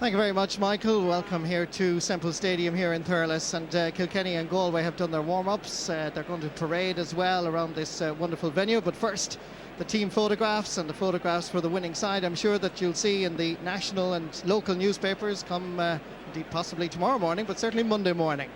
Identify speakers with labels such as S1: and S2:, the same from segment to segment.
S1: Thank you very much, Michael. Welcome here to Semple Stadium here in Thurles. And Kilkenny and Galway have done their warm-ups. They're going to parade as well around this wonderful venue. But first, the team photographs and the photographs for the winning side. I'm sure that you'll see in the national and local newspapers come indeed possibly tomorrow morning, but certainly Monday morning.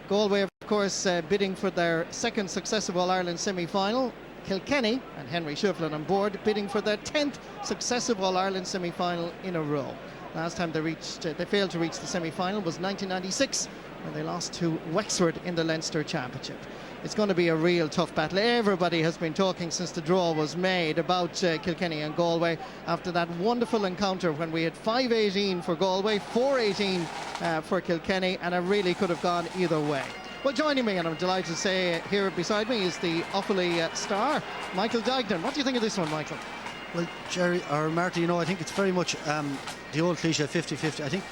S1: Galway, of course, bidding for their second successive All-Ireland semi-final. Kilkenny and Henry Shefflin on board, bidding for their 10th successive All-Ireland semi-final in a row. Last time they failed to reach the semi-final was 1996, when they lost to Wexford in the Leinster Championship. It's going to be a real tough battle. Everybody has been talking since the draw was made about Kilkenny and Galway after that wonderful encounter when we had 5-18 for Galway, 4-18 for Kilkenny, and it really could have gone either way. Well, joining me, and I'm delighted to say here beside me, is the Offaly star, Michael Dignan. What do you think of this one, Michael?
S2: Well, Jerry, or Marty, you know, I think it's very much the old cliche 50-50. I think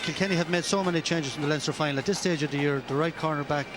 S2: Kilkenny have made so many changes from the Leinster final. At this stage of the year, the right corner back,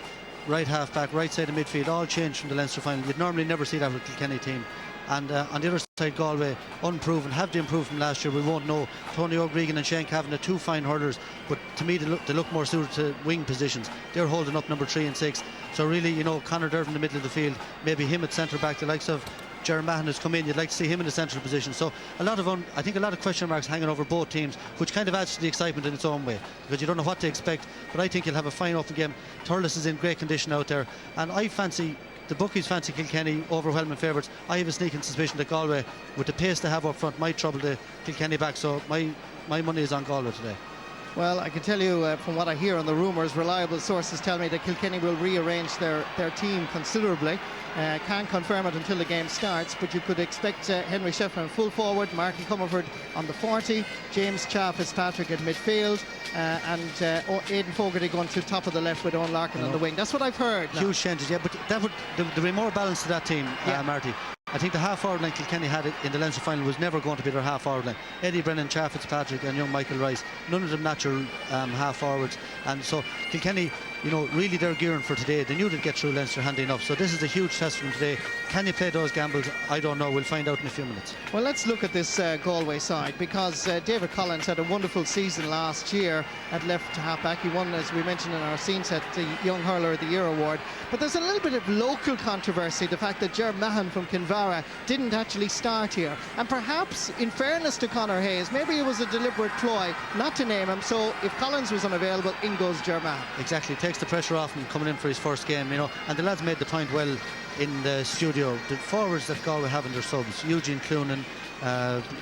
S2: right half back, right side of midfield, all changed from the Leinster final. You'd normally never see that with a Kilkenny team. And on the other side, Galway, unproven. Have they improved from last year? We won't know. Tony O'Regan and Shane Cavan are two fine hurlers, but to me, they look more suited to wing positions. They're holding up number 3 and 6. So really, you know, Conor Dervan in the middle of the field, maybe him at centre back, the likes of Jerry Mahon has come in. You'd like to see him in the central position. So I think a lot of question marks hanging over both teams, which kind of adds to the excitement in its own way, because you don't know what to expect. But I think you'll have a fine open game. Thurles is in great condition out there, and I fancy, the bookies fancy Kilkenny overwhelming favourites. I have a sneaking suspicion that Galway, with the pace they have up front, might trouble the Kilkenny back. So my money is on Galway today.
S1: Well, I can tell you from what I hear on the rumours, reliable sources tell me that Kilkenny will rearrange their team considerably. Can't confirm it until the game starts, but you could expect Henry Shefflin full forward, Martin Comerford on the 40, James Fitzpatrick at midfield, and Aiden Fogerty going to top of the left with Owen Larkin on the wing. That's what I've heard.
S2: Huge changes, yeah, but there be more balance to that team, Marty. I think the half-forward line Kilkenny had in the Leinster final was never going to be their half-forward line. Eddie Brennan, Fitzpatrick and young Michael Rice, none of them natural half-forwards. And so Kilkenny, you know, really they're gearing for today. They knew they'd get through Leinster handy enough. So this is a huge test for them today. Can you play those gambles? I don't know. We'll find out in a few minutes.
S1: Well, let's look at this Galway side, because David Collins had a wonderful season last year at left half-back. He won, as we mentioned in our scene set, the Young Hurler of the Year award. But there's a little bit of local controversy, the fact that Ger Mahon from Kinvara didn't actually start here. And perhaps, in fairness to Conor Hayes, maybe it was a deliberate ploy not to name him. So if Collins was unavailable, in goes Ger Mahon. Exactly.
S2: Takes the pressure off him coming in for his first game, you know. And the lads made the point well in the studio. The forwards that Galway have in their subs, Eugene Cloonan,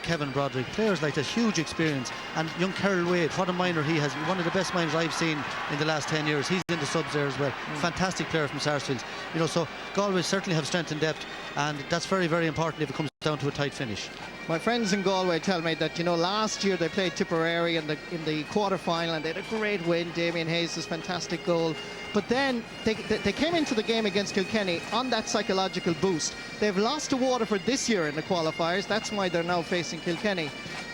S2: Kevin Broderick, players like that, huge experience. And young Carol Wade, what a minor he has, one of the best minors I've seen in the last 10 years. He's in the subs there as well. Fantastic player from Sarsfields, you know. So Galway certainly have strength and depth, and that's very, very important if it comes down to a tight finish.
S1: My friends in Galway tell me that, you know, last year they played Tipperary in the quarter-final, and they had a great win. Damien Hayes' fantastic goal. But then they came into the game against Kilkenny on that psychological boost. They've lost to Waterford this year in the qualifiers. That's why they're now facing Kilkenny.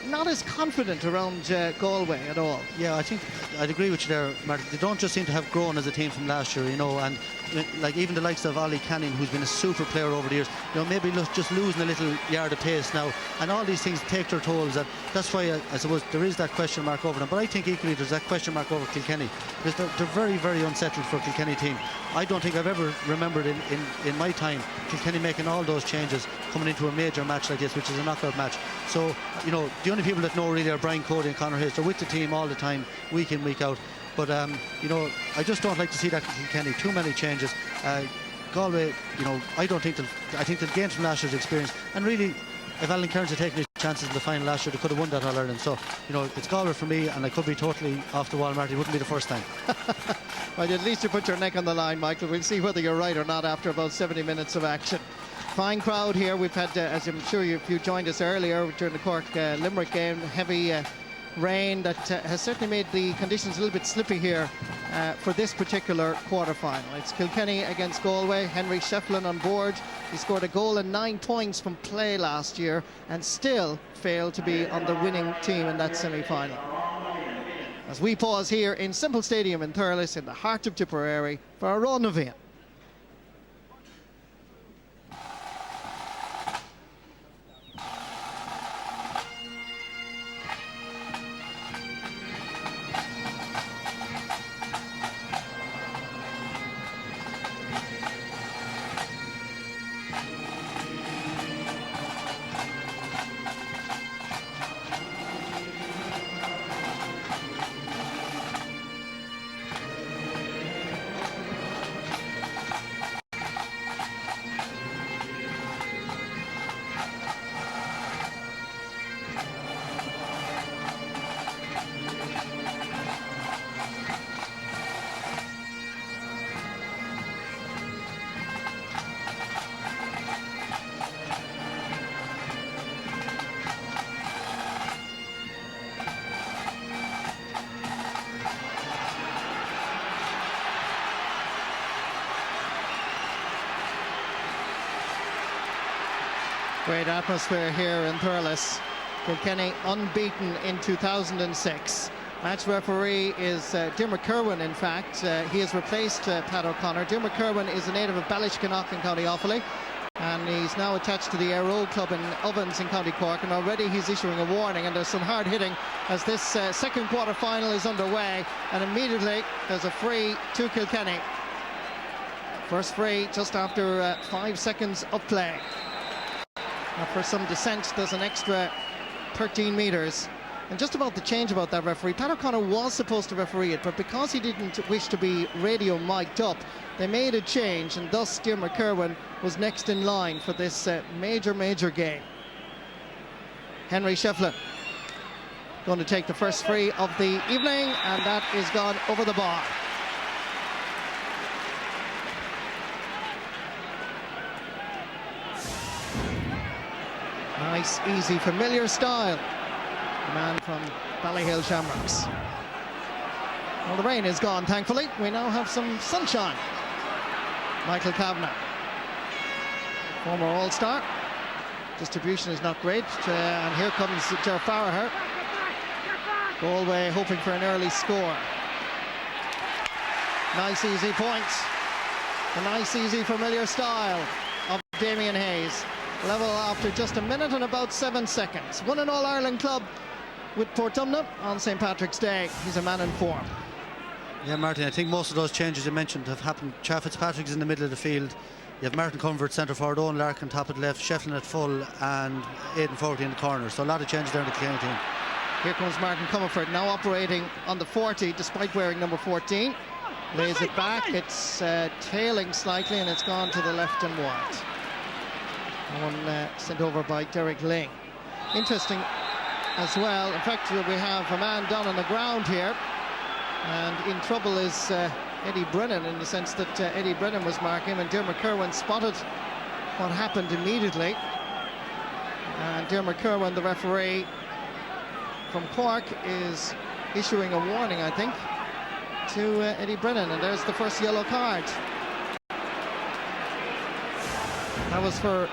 S1: Not as confident around Galway at all.
S2: Yeah, I think I'd agree with you there, Martin. They don't just seem to have grown as a team from last year, you know, and like even the likes of Ollie Canning, who's been a super player over the years, you know, maybe just losing a little yard of pace now, and all these things take their tolls. That's why I suppose there is that question mark over them. But I think equally there's that question mark over Kilkenny, because they're very, very unsettled for a Kilkenny team. I don't think I've ever remembered in my time Kilkenny making all those changes coming into a major match like this, which is a knockout match. So, you know, the only people that know really are Brian Cody and Conor Hayes. They're with the team all the time, week in, week out. But, you know, I just don't like to see that Kilkenny. Too many changes. Galway, you know, I think they've gained from last year's experience. And really, if Alan Kearns had taken his chances in the final last year, they could have won that All-Ireland. So, you know, it's Galway for me, and I could be totally off the wall, Marty. It wouldn't be the first time.
S1: Well, at least you put your neck on the line, Michael. We'll see whether you're right or not after about 70 minutes of action. Fine crowd here. We've had, as I'm sure if you joined us earlier during the Cork-Limerick game, heavy rain that has certainly made the conditions a little bit slippy here for this particular quarter-final. It's Kilkenny against Galway. Henry Shefflin on board. He scored a goal and 9 points from play last year and still failed to be on the winning team in that semi-final. As we pause here in Semple Stadium in Thurles, in the heart of Tipperary, for our Raw Novena. Great atmosphere here in Thurles. Kilkenny unbeaten in 2006. Match referee is Diarmuid Kerwin, in fact. He has replaced Pat O'Connor. Diarmuid Kerwin is a native of Ballishkinnock in County Offaly, and he's now attached to the Aero Club in Ovens in County Cork, and already he's issuing a warning, and there's some hard hitting as this second quarter final is underway, and immediately there's a free to Kilkenny. First free just after 5 seconds of play. Now for some descent there's an extra 13 metres. And just about the change about that referee, Pat O'Connor was supposed to referee it, but because he didn't wish to be radio mic'd up, they made a change, and thus Diarmuid Kerwin was next in line for this major game. Henry Shefflin going to take the first free of the evening, and that is gone over the bar. Nice, easy, familiar style. The man from Ballyhill Shamrocks. Well, the rain is gone, thankfully. We now have some sunshine. Michael Kavanagh, former All-Star. Distribution is not great, and here comes Ger Farragher. Galway hoping for an early score. Nice, easy point. A nice, easy, familiar style of Damien Hayes. Level after just a minute and about 7 seconds. Won an All-Ireland club with Portumna on St. Patrick's Day. He's a man in form.
S2: Yeah, Martin, I think most of those changes you mentioned have happened. Cha Fitzpatrick's in the middle of the field. You have Martin Convert centre forward, Owen Larkin top at left, Shefflin at full, and Aiden Fogerty in the corner. So a lot of changes there in the Kilkenny team.
S1: Here comes Martin Comerford, now operating on the 40 despite wearing number 14. Lays it back, it's tailing slightly, and it's gone to the left and wide. One sent over by Derek Ling. Interesting as well, in fact we have a man down on the ground here, and in trouble is Eddie Brennan, in the sense that Eddie Brennan was marking him, and Diarmuid Kerwin spotted what happened immediately. And Diarmuid Kerwin, the referee from Cork, is issuing a warning, I think, to Eddie Brennan, and there's the first yellow card. That was for...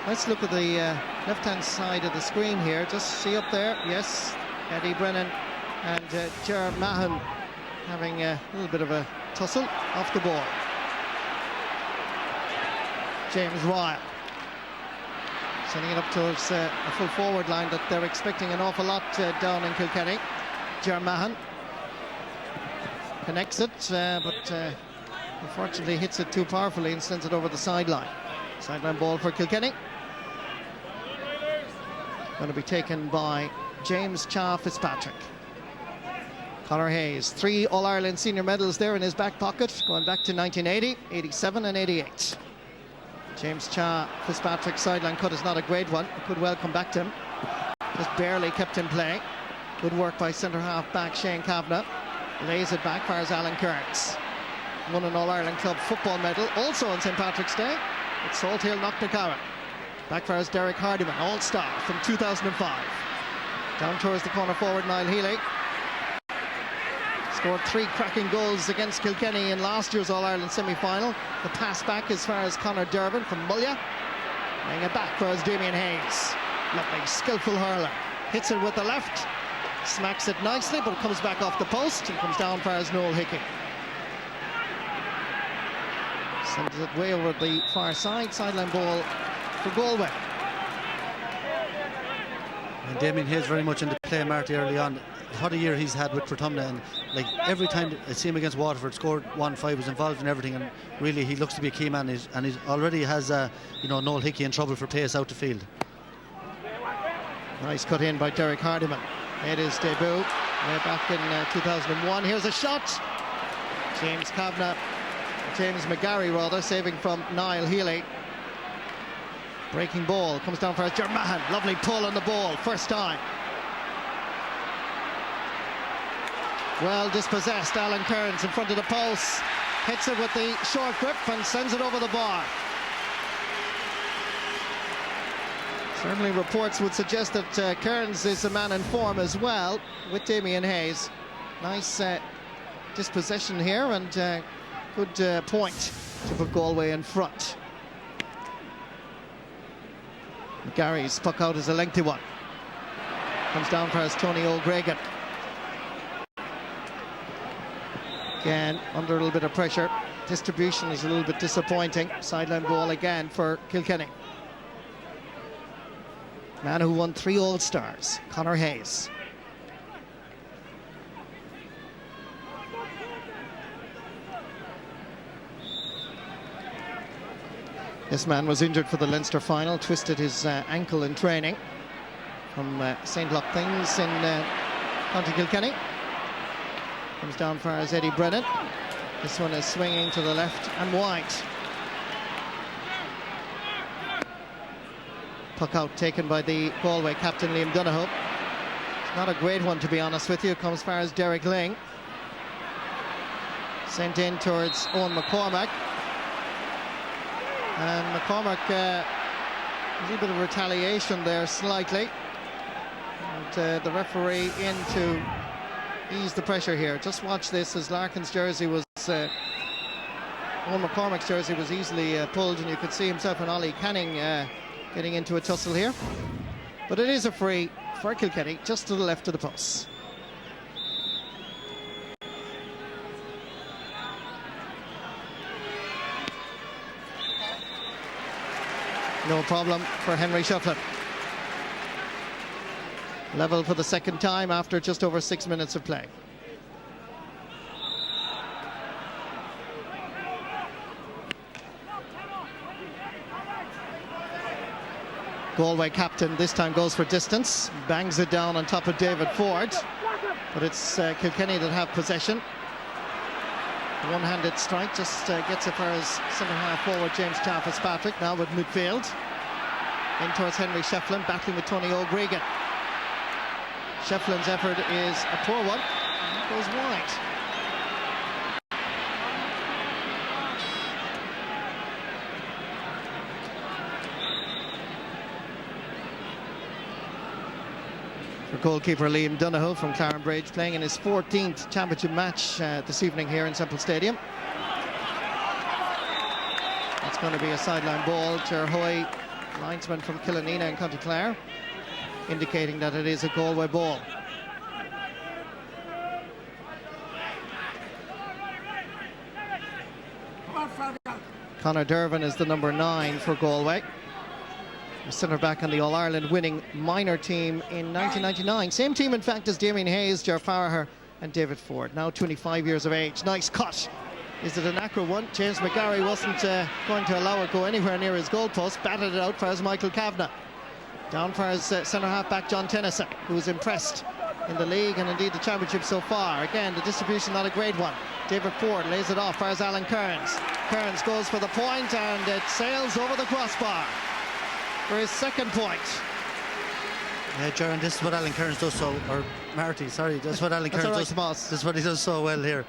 S1: Let's look at the left-hand side of the screen here. Just see up there, yes, Eddie Brennan and Ger Mahan having a little bit of a tussle off the ball. James Ryle sending it up towards a full forward line that they're expecting an awful lot down in Kilkenny. Ger Mahan connects it, but unfortunately hits it too powerfully and sends it over the sideline. Sideline ball for Kilkenny. Going to be taken by James Cha Fitzpatrick. Conor Hayes, 3 All-Ireland senior medals there in his back pocket, going back to 1980, 87 and 88. James Cha Fitzpatrick's sideline cut is not a great one. It could well come back to him. Just barely kept in play. Good work by centre-half back Shane Kavanagh. Lays it back, fires Alan Kearns. Won an All-Ireland club football medal, also on St. Patrick's Day. It's Salt Hill Knocknacarra. Backfires Derek Hardiman, All-Star from 2005. Down towards the corner forward, Niall Healy. Scored 3 cracking goals against Kilkenny in last year's All-Ireland semi-final. The pass back as far as Conor Durbin from Mulla. Laying it back for us, Damien Hayes. Lovely, skillful hurler. Hits it with the left. Smacks it nicely, but it comes back off the post and comes down for as Noel Hickey. Sends it way over the far side. Sideline ball for Galway.
S2: And Damien Hayes very much into play, Marty, early on. What a year he's had with Portumna, and like every time I see him against Waterford, scored 1-5, was involved in everything, and really he looks to be a key man. And he's already has Noel Hickey in trouble for pace out the field.
S1: Nice cut in by Derek Hardiman. Made his debut way back in 2001. Here's a shot. James McGarry rather, saving from Niall Healy. Breaking ball, comes down for Ger Mahan. Lovely pull on the ball, first time. Well dispossessed, Alan Kearns in front of the post. Hits it with the short grip and sends it over the bar. Certainly reports would suggest that Kearns is a man in form as well, with Damien Hayes. Nice dispossession here, and good point to put Galway in front. Gary's puck out is a lengthy one. Comes down for us Tony O'Gregan. Again, under a little bit of pressure. Distribution is a little bit disappointing. Sideline ball again for Kilkenny. Man who won 3 All-Stars, Conor Hayes. This man was injured for the Leinster final, twisted his ankle in training from St. Loch Things in County Kilkenny. Comes down far as Eddie Brennan. This one is swinging to the left and wide. Puck out taken by the Galway captain Liam Donoghue. It's not a great one, to be honest with you. It comes far as Derek Ling. Sent in towards Owen McCormack. And McCormack, a little bit of retaliation there slightly. And the referee in to ease the pressure here. Just watch this as Larkin's jersey was, Owen McCormack's jersey was easily pulled, and you could see himself and Ollie Canning getting into a tussle here. But it is a free for Kilkenny, just to the left of the post. No problem for Henry Shefflin. Level for the second time after just over 6 minutes of play. Galway captain this time goes for distance, bangs it down on top of David Ford, but it's Kilkenny that have possession. One-handed strike just gets it for his centre-half forward James Fitzpatrick, now with midfield. In towards Henry Shefflin, battling with Tony O'Gregan. Shefflin's effort is a poor one, and it goes wide. For goalkeeper Liam Donoghue from Clarenbridge, playing in his 14th championship match this evening here in Semple Stadium. That's going to be a sideline ball. Ger Hoy, linesman from Killanena in County Clare, indicating that it is a Galway ball. Conor Dervin is the number 9 for Galway. Centre back on the All-Ireland winning minor team in 1999. Same team, in fact, as Damien Hayes, Ger Farragher and David Ford. Now 25 years of age. Nice cut. Is it an accurate one? James McGarry wasn't going to allow it go anywhere near his goalpost. Batted it out for his Michael Kavanagh. Down for his centre half back John Tennyson, who was impressed in the league and indeed the championship so far. Again, the distribution not a great one. David Ford lays it off for his Alan Kearns. Kearns goes for the point and it sails over the crossbar for his second point.
S2: Yeah, Jaron, this is what Alan Kearns does so, or Marty, sorry, that's what Alan Kearns does. This is what he does so well here.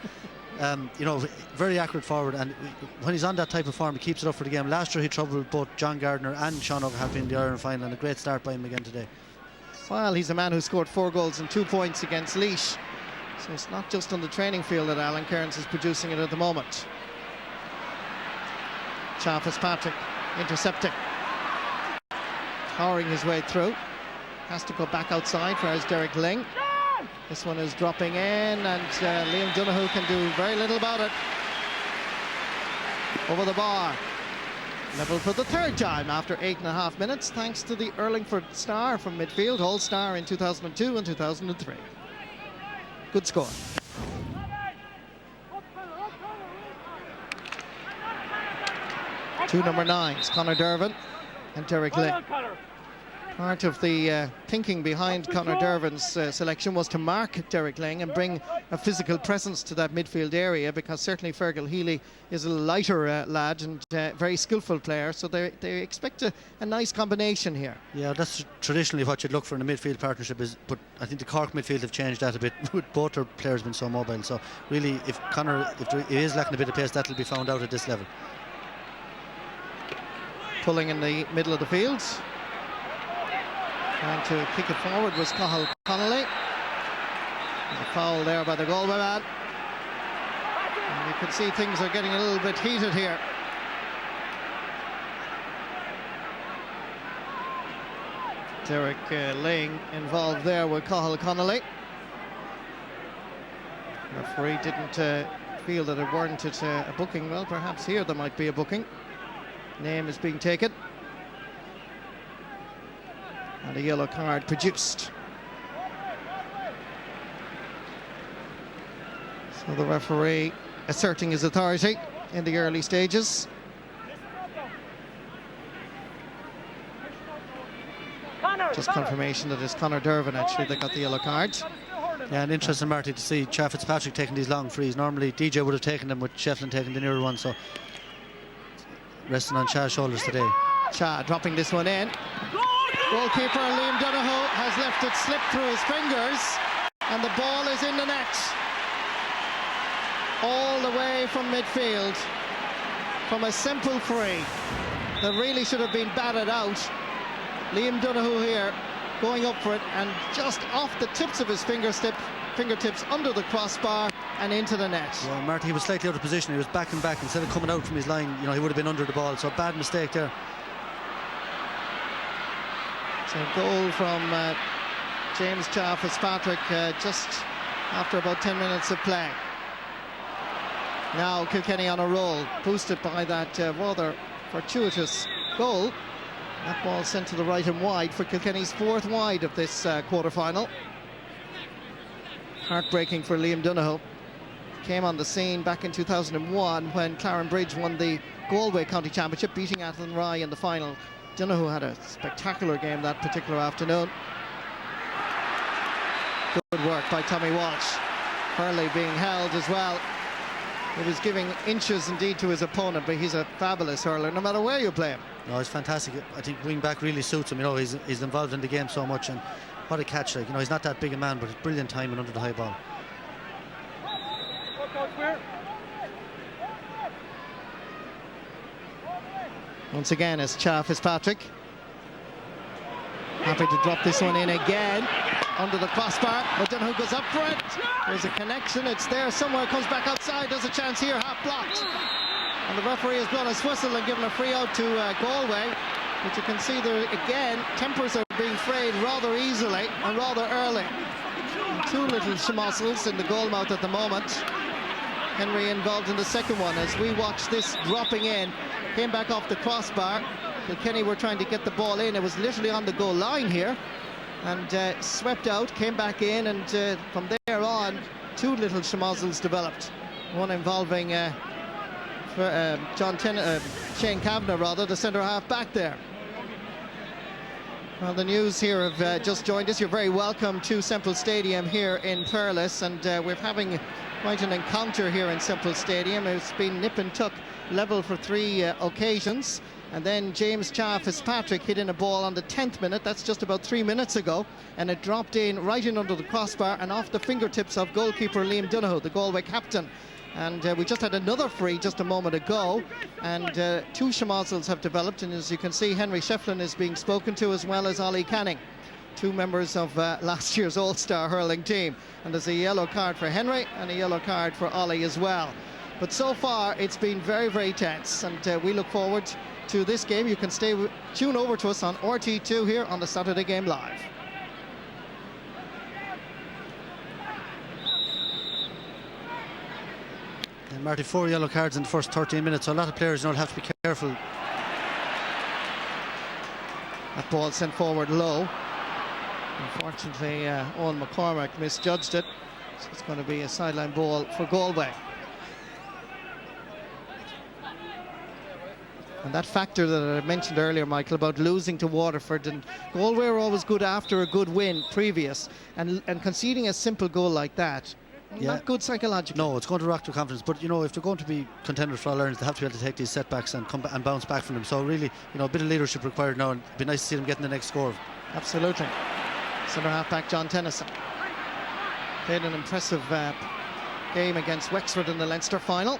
S2: You know, very accurate forward, and when he's on that type of form, he keeps it up for the game. Last year he troubled both John Gardner and Sean O'Happy in the Ireland final, and a great start by him again today.
S1: Well, he's a man who scored 4 goals and 2 points against Laois, so it's not just on the training field that Alan Kearns is producing it at the moment. Fitzpatrick intercepting, powering his way through, has to go back outside for his Derek Ling. This one is dropping in, and Liam Donoghue can do very little about it. Over the bar. Level for the third time after 8.5 minutes, thanks to the Urlingford star from midfield, All-Star in 2002 and 2003. Good score. Two number 9s, Conor Dervin and Derek Ling. Part of the thinking behind Conor Dervin's selection was to mark Derek Ling and bring a physical presence to that midfield area, because certainly Fergal Healy is a lighter lad and very skillful player, so they expect a nice combination here.
S2: Yeah, that's traditionally what you'd look for in a midfield partnership, but I think the Cork midfield have changed that a bit with both their players being so mobile. So really, if he is lacking a bit of pace, that'll be found out at this level.
S1: Pulling in the middle of the field. Trying to kick it forward was Cathal Connolly. There's a foul there by the Galway man. And you can see things are getting a little bit heated here. Derek Lang involved there with Cathal Connolly. The referee didn't feel that it warranted a booking. Well, perhaps here there might be a booking. Name is being taken. And a yellow card produced. So the referee asserting his authority in the early stages. Just confirmation that it's Conor Dervin actually that got the yellow card.
S2: Yeah, and interesting, Marty, to see Cha Fitzpatrick taking these long frees. Normally DJ would have taken them, with Shefflin taking the nearer one, so resting on Cha's shoulders today.
S1: Cha dropping this one in. Goalkeeper Liam Donoghue has left it slip through his fingers, and the ball is in the net. All the way from midfield, from a simple free that really should have been batted out. Liam Donoghue here going up for it, and just off the tips of his fingertips under the crossbar and into the net.
S2: Yeah, Marty, he was slightly out of position. He was backing back instead of coming out from his line. You know, he would have been under the ball, so bad mistake there.
S1: So goal from James Cha Fitzpatrick just after about 10 minutes of play. Now Kilkenny on a roll, boosted by that rather fortuitous goal. That ball sent to the right and wide for Kilkenny's fourth wide of this quarter-final. Heartbreaking for Liam Donoghue. Came on the scene back in 2001 when Clarenbridge won the Galway County Championship, beating Athlone in the final. Donoghue had a spectacular game that particular afternoon. Good work by Tommy Walsh. Hurley being held as well. He was giving inches indeed to his opponent, but he's a fabulous hurler no matter where you play him.
S2: No, he's fantastic. I think wing back really suits him. You know, he's involved in the game so much, and what a catch! Like, you know, he's not that big a man, but it's brilliant timing under the high ball.
S1: Once again, it's Cha Fitzpatrick. Happy to drop this one in again under the crossbar, but Donoghue goes up for it. There's a connection, it's there somewhere, comes back outside. There's a chance here, half blocked, and the referee has blown his whistle and given a free out to Galway. But you can see there again, tempers are being frayed rather easily and rather early. Two little schmozzles in the goal mouth at the moment. Henry involved in the second one as we watch this dropping in. Came back off the crossbar. Kilkenny were trying to get the ball in. It was literally on the goal line here, and swept out, came back in, and from there on, two little schmozzles developed. One involving Shane Kavanagh, rather, the centre half back there. Well, the news here have just joined us. You're very welcome to Semple Stadium here in Thurles, and we're having quite an encounter here in Semple Stadium. It's been nip and tuck, level for three occasions. And then James Cha Fitzpatrick hit in a ball on the 10th minute. That's just about 3 minutes ago. And it dropped in right in under the crossbar and off the fingertips of goalkeeper Liam Donoghue, the Galway captain. And we just had another free just a moment ago. And two schmozzles have developed. And as you can see, Henry Shefflin is being spoken to, as well as Ollie Canning, two members of last year's All-Star hurling team. And there's a yellow card for Henry and a yellow card for Ollie as well. But so far, it's been very, very tense. And we look forward to this game. You can tune over to us on RT2 here on the Saturday Game Live.
S2: And Marty, 4 yellow cards in the first 13 minutes, so a lot of players, you know, have to be careful.
S1: That ball sent forward low. Unfortunately, Owen McCormack misjudged it. So it's going to be a sideline ball for Galway. And that factor that I mentioned earlier, Michael, about losing to Waterford, and Galway are always good after a good win previous, and conceding a simple goal like that, not good psychologically.
S2: No, it's going to rock their confidence. But you know, if they're going to be contenders for All-Ireland, they have to be able to take these setbacks and come and bounce back from them. So really, you know, a bit of leadership required now, and it'd be nice to see them getting the next score.
S1: Absolutely. Centre half back John Tennyson played an impressive game against Wexford in the Leinster final.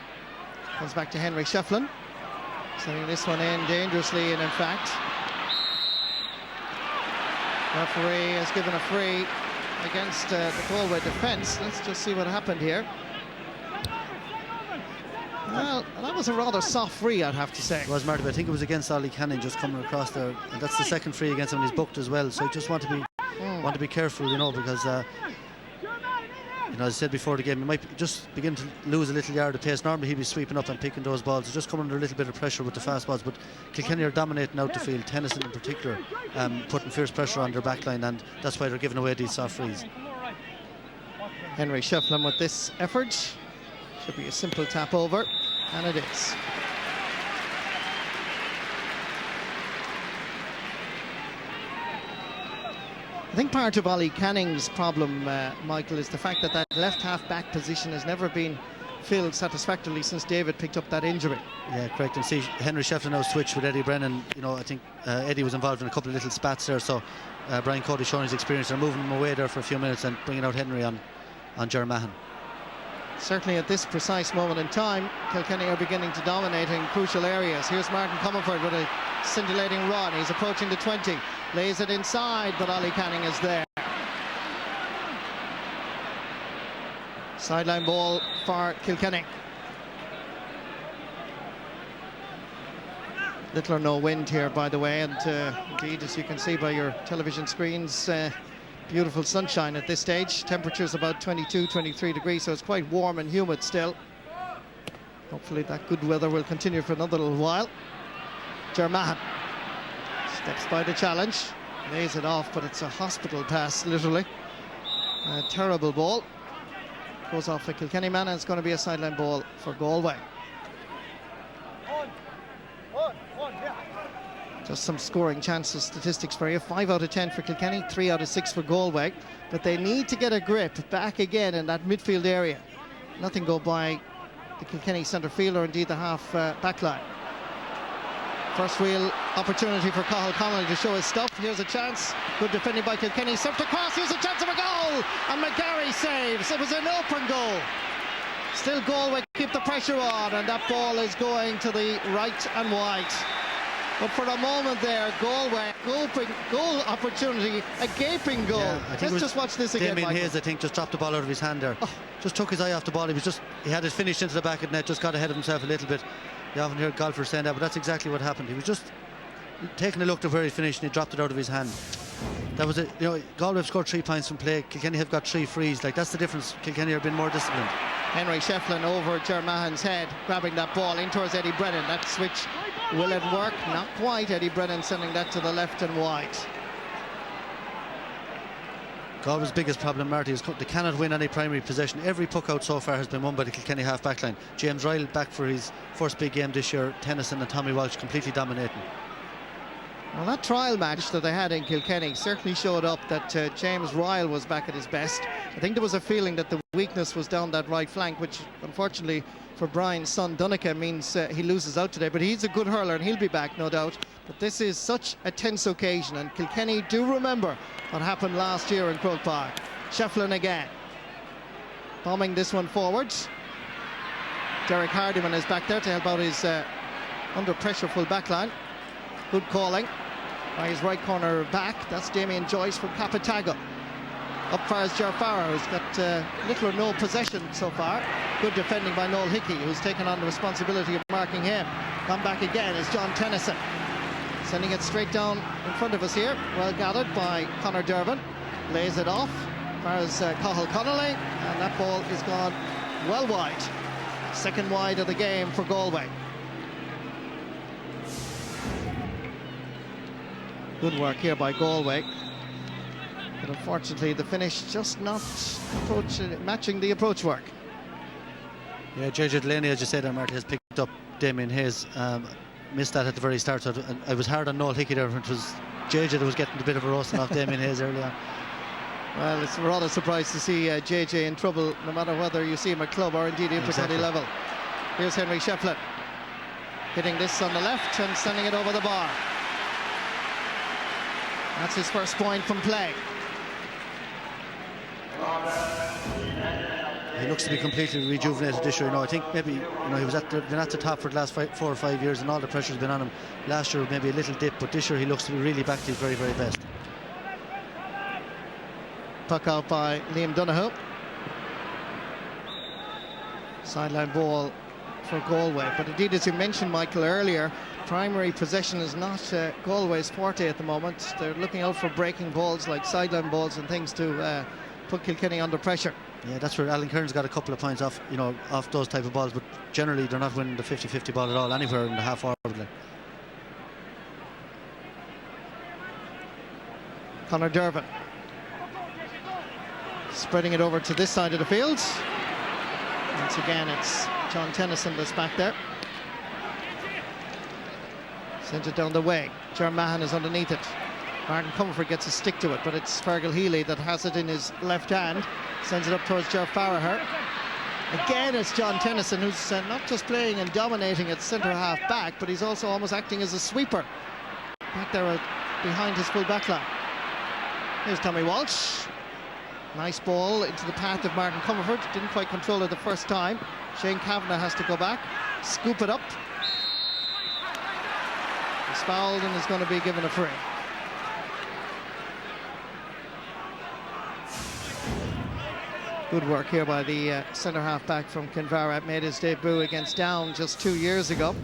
S1: Comes back to Henry Shefflin, sending this one in dangerously, and in fact, referee has given a free against the Galway defence. Let's just see what happened here. Well, that was a rather soft free, I'd have to say.
S2: It was, Marty, but I think it was against Ollie Canning just coming across there, and that's the second free against him, and he's booked as well. So you just want to be careful, you know, because you know, as I said before the game, he might just begin to lose a little yard of pace. Normally he'd be sweeping up and picking those balls. He's just coming under a little bit of pressure with the fast balls, but Kilkenny are dominating out the field. Tennyson in particular putting fierce pressure on their backline, and that's why they're giving away these soft frees.
S1: Henry Shefflin with this effort. Should be a simple tap over, and it is. I think part of Ollie Canning's problem, Michael, is the fact that left half-back position has never been filled satisfactorily since David picked up that injury.
S2: Yeah, correct. And see, Henry Shefflin now switched with Eddie Brennan. You know, I think Eddie was involved in a couple of little spats there, so Brian Cody showing his experience. They're moving him away there for a few minutes and bringing out Henry on Ger Mahan.
S1: Certainly at this precise moment in time, Kilkenny are beginning to dominate in crucial areas. Here's Martin Comerford with a scintillating run. He's approaching the 20, lays it inside, but Ollie Canning is there. Sideline ball for Kilkenny. Little or no wind here, by the way, and indeed, as you can see by your television screens, beautiful sunshine at this stage. Temperatures about 22, 23 degrees, so it's quite warm and humid still. Hopefully that good weather will continue for another little while. Ger Mahan steps by the challenge, lays it off, but it's a hospital pass, literally. A terrible ball. Goes off a Kilkenny man, and it's going to be a sideline ball for Galway. Just some scoring chances, statistics for you. 5 out of 10 for Kilkenny, 3 out of 6 for Galway. But they need to get a grip back again in that midfield area. Nothing go by the Kilkenny centre fielder, indeed the half back line. First real opportunity for Cathal Connolly to show his stuff. Here's a chance. Good defending by Kilkenny. Served across. Here's a chance of a goal. And McGarry saves. It was an open goal. Still Galway keep the pressure on, and that ball is going to the right and wide. But for a moment there, Galway, goal opportunity, a gaping goal.
S2: Yeah,
S1: Let's just watch this again,
S2: Damien
S1: Michael.
S2: Hayes, I think, just dropped the ball out of his hand there. Just took his eye off the ball. He had it finished into the back of the net, just got ahead of himself a little bit. You often hear golfers saying that, but that's exactly what happened. He was just taking a look to where he finished, and he dropped it out of his hand. That was it. You know, Galway have scored 3 points from play. Kilkenny have got 3 frees. Like, that's the difference. Kilkenny have been more disciplined.
S1: Henry Shefflin over Ger Mahan's head, grabbing that ball in towards Eddie Brennan. That switch, will it work? Not quite. Eddie Brennan sending that to the left and wide.
S2: Galway's biggest problem, Marty, is they cannot win any primary possession. Every puck out so far has been won by the Kilkenny half-back line. James Ryle back for his first big game this year. Tennyson and Tommy Walsh completely dominating.
S1: Well, that trial match that they had in Kilkenny certainly showed up that James Ryle was back at his best. I think there was a feeling that the weakness was down that right flank, which unfortunately for Brian's son Dunica means he loses out today. But he's a good hurler and he'll be back, no doubt. But this is such a tense occasion, and Kilkenny do remember what happened last year in Croke Park. Shefflin again, bombing this one forwards. Derek Hardiman is back there to help out his under pressure full back line. Good calling by his right corner back. That's Damien Joyce from Capitago. Up far is Ger Farrar, who's got little or no possession so far. Good defending by Noel Hickey, who's taken on the responsibility of marking him. Come back again is John Tennyson, sending it straight down in front of us here. Well gathered by Conor Durbin. Lays it off as far as Cathal Connolly, and that ball is gone well wide. Second wide of the game for Galway. Good work here by Galway, but unfortunately the finish just not matching the approach work.
S2: Yeah, JJ Delaney, as you said there, Marty, has picked up Damien Hayes. Missed that at the very start, so I was hard on Noel Hickey there. It was JJ that was getting a bit of a roasting off Damien Hayes early on.
S1: Well, it's rather surprised to see JJ in trouble, no matter whether you see him at club or indeed inter-county level. Here's Henry Shefflin hitting this on the left and sending it over the bar. That's his first point from play.
S2: He looks to be completely rejuvenated this year. You know, I think maybe he was been at the top for the last 4 or 5 years, and all the pressure's been on him. Last year maybe a little dip, but this year he looks to be really back to his very, very best.
S1: Puck out by Liam Donoghue. Sideline ball for Galway. But indeed, as you mentioned, Michael, earlier, primary possession is not Galway's forte at the moment. They're looking out for breaking balls like sideline balls and things to put Kilkenny under pressure.
S2: Yeah, that's where Alan Kern's got a couple of points off, off those type of balls, but generally they're not winning the 50-50 ball at all, anywhere in the half forward line.
S1: Conor Dervin spreading it over to this side of the field. Once again, it's John Tennyson that's back there. Sends it down the way. Jerry Mahan is underneath it. Martin Comerford gets a stick to it, but it's Fergal Healy that has it in his left hand. Sends it up towards Ger Farraher. Again, it's John Tennyson, who's not just playing and dominating at centre half back, but he's also almost acting as a sweeper back there behind his full back line. Here's Tommy Walsh. Nice ball into the path of Martin Comerford. Didn't quite control it the first time. Shane Kavanagh has to go back, scoop it up. He's fouled and is going to be given a free. Good work here by the centre half back from Kinvara. Made his debut against Down just 2 years ago.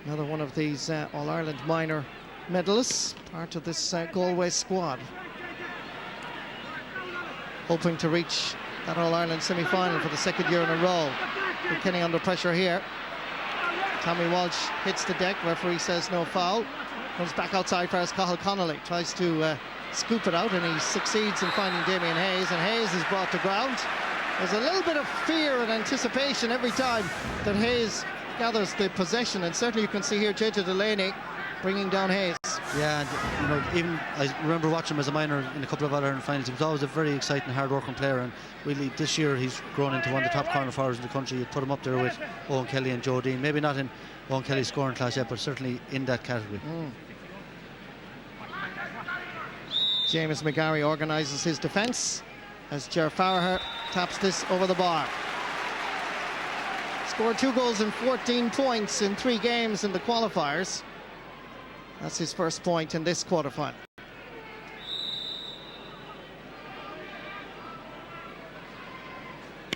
S1: Another one of these All-Ireland minor medalists, part of this Galway squad. Hoping to reach that All-Ireland semi-final for the second year in a row. Kilkenny under pressure here. Tommy Walsh hits the deck, referee says no foul. Comes back outside for Cathal Connolly, tries to scoop it out, and he succeeds in finding Damien Hayes, and Hayes is brought to ground. There's a little bit of fear and anticipation every time that Hayes gathers the possession, and certainly you can see here JJ Delaney bringing down Hayes.
S2: Yeah, and, even I remember watching him as a minor in a couple of All-Ireland finals. He was always a very exciting, hard-working player, and really this year he's grown into one of the top corner forwards in the country. You'd put him up there with Owen Kelly and Joe Dean. Maybe not in Owen Kelly's scoring class yet, but certainly in that category.
S1: James McGarry organises his defence as Ger Farraher taps this over the bar. Scored 2 goals and 14 points in 3 games in the qualifiers. That's his first point in this quarterfinal.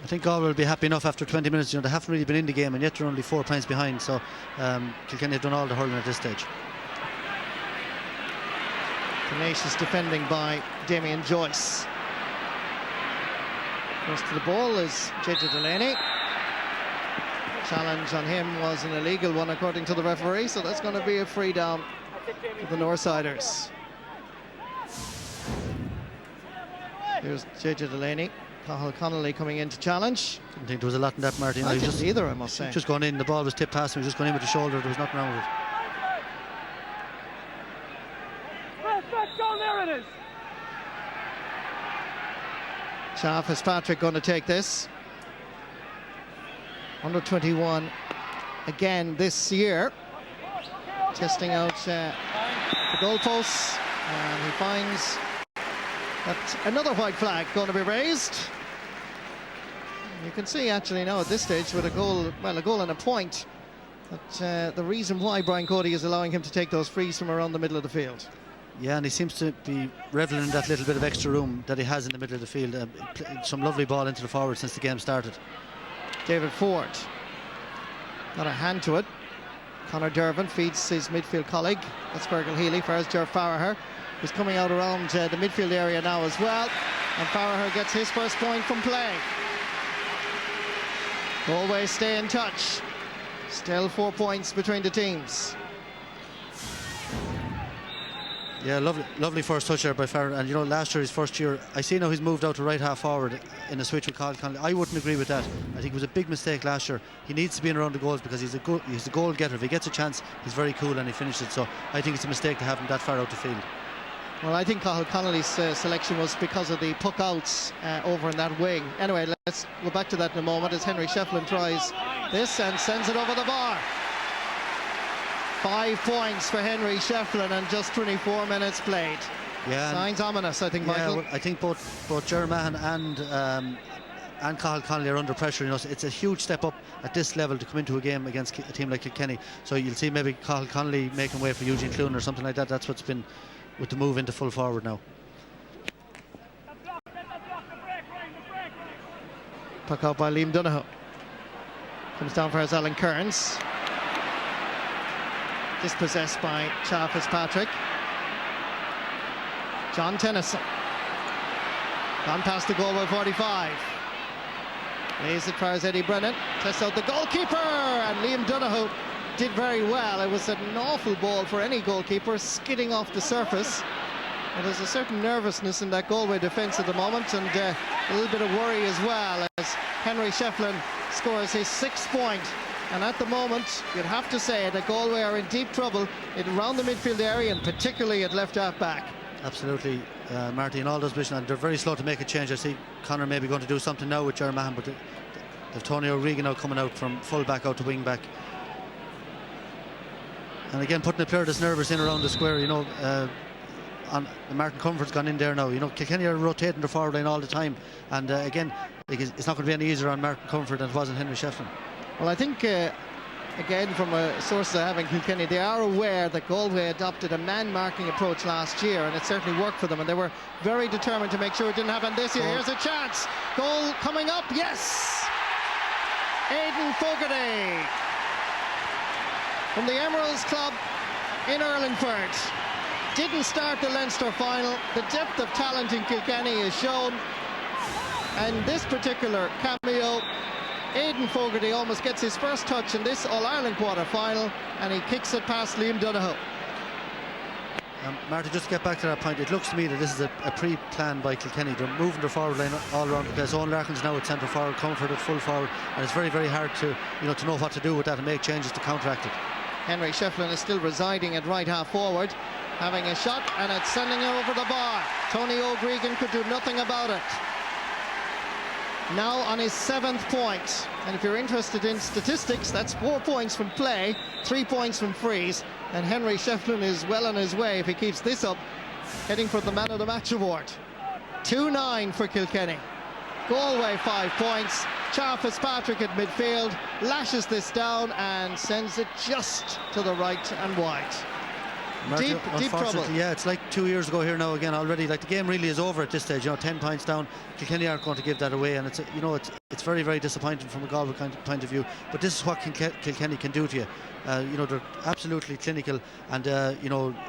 S2: I think Galway will be happy enough after 20 minutes. They haven't really been in the game, and yet they're only 4 points behind. So Kilkenny have done all the hurling at this stage.
S1: Tenacious defending by Damien Joyce. First to the ball is JJ Delaney. Challenge on him was an illegal one according to the referee, so that's going to be a free down for the Northsiders. Here's JJ Delaney. Cathal Connolly coming in to challenge.
S2: I didn't think there was a lot in that, Martin.
S1: I didn't either, I must say.
S2: Just gone in, the ball was tipped past him, he was just gone in with the shoulder, there was nothing wrong with it.
S1: Chaff Fitzpatrick going to take this. Under 21 again this year. Testing out the goalposts, and he finds that another white flag going to be raised. You can see actually now at this stage with a goal and a point, that the reason why Brian Cody is allowing him to take those frees from around the middle of the field.
S2: Yeah, and he seems to be reveling in that little bit of extra room that he has in the middle of the field. Some lovely ball into the forward since the game started.
S1: David Ford got a hand to it. Conor Dervin feeds his midfield colleague. That's Fergal Healy. First, Ger Farraher, who's coming out around the midfield area now as well. And Farraher gets his first point from play. Always stay in touch. Still 4 points between the teams.
S2: Yeah, lovely first touch there by Farraher. And last year, his first year, I see now he's moved out to right half forward in a switch with Cathal Connolly. I wouldn't agree with that. I think it was a big mistake last year. He needs to be in around the goals because he's a goal getter. If he gets a chance, he's very cool and he finishes it. So I think it's a mistake to have him that far out the field.
S1: Well, I think Cathal Connolly's selection was because of the puck outs over in that wing. Anyway, let's go back to that in a moment as Henry Shefflin tries this and sends it over the bar. 5 points for Henry Shefflin and just 24 minutes played.
S2: Yeah,
S1: signs ominous, I think, Michael.
S2: Well, I think both Ger Mahan and Cathal Connolly are under pressure. It's a huge step up at this level to come into a game against a team like Kilkenny. So you'll see maybe Cathal Connolly making way for Eugene Clune or something like that. That's what's been with the move into full forward now.
S1: Puck out by Liam Donoghue. Comes down for his Alan Kearns. Dispossessed by Cha Fitzpatrick. John Tennyson. Gone past the goal by 45. Lays it for his Eddie Brennan. Tests out the goalkeeper, and Liam Donoghue did very well. It was an awful ball for any goalkeeper, skidding off the surface. And there's a certain nervousness in that Galway defence at the moment, and a little bit of worry as well, as Henry Shefflin scores his 6th point. And at the moment, you'd have to say that Galway are in deep trouble around the midfield area, and particularly at left half back.
S2: Absolutely, Marty, in all those positions, and they're very slow to make a change. I see Conor maybe going to do something now with Jerry Mahan, but they've Tony O'Regan now coming out from full back out to wing back. And again, putting a player that's nervous in around the square, you know, Martin Comfort's gone in there now. You know, Kilkenny are rotating the forward line all the time, and again, it's not going to be any easier on Martin Comfort than it was on Henry Shefflin.
S1: Well, I think again, from a source I have in Kilkenny, they are aware that Galway adopted a man-marking approach last year, and it certainly worked for them, and they were very determined to make sure it didn't happen this year. Here's a chance. Goal coming up. Yes! Aiden Fogerty from the Emeralds Club in Urlingford. Didn't start the Leinster final. The depth of talent in Kilkenny is shown, and this particular cameo, Aiden Fogerty almost gets his first touch in this All-Ireland quarter-final, and he kicks it past Liam Donoghue.
S2: Marty, just to get back to that point, it looks to me that this is a pre-plan by Kilkenny. They're moving their forward line all around the place. Owen Larkin's now at centre forward, Comfort at full forward, and it's very, very hard to know what to do with that and make changes to counteract it.
S1: Henry Shefflin is still residing at right half forward, having a shot, and it's sending it over the bar. Tony O'Gregan could do nothing about it. Now on his 7th point, and if you're interested in statistics, that's 4 points from play, 3 points from frees, and Henry Shefflin is well on his way, if he keeps this up, heading for the man of the match award. 2-9 for Kilkenny. Galway 5 points. Cha Fitzpatrick at midfield lashes this down and sends it just to the right and wide.
S2: Marty,
S1: Deep trouble.
S2: Yeah, it's like 2 years ago here now again already. Like, the game really is over at this stage. 10 points down. Kilkenny aren't going to give that away, and it's very, very disappointing from a Galway point of view. But this is what Kilkenny can do to you. They're absolutely clinical, and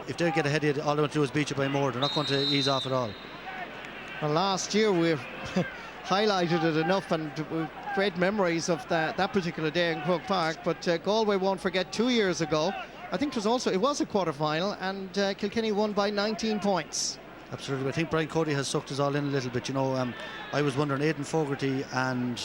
S2: if they get ahead of you, all they want to do is beat you by more. They're not going to ease off at all.
S1: Well, last year we've highlighted it enough, and we've great memories of that particular day in Croke Park. But Galway won't forget 2 years ago. I think it was a quarter-final, and Kilkenny won by 19 points.
S2: Absolutely. I think Brian Cody has sucked us all in a little bit. I was wondering, Aiden Fogerty and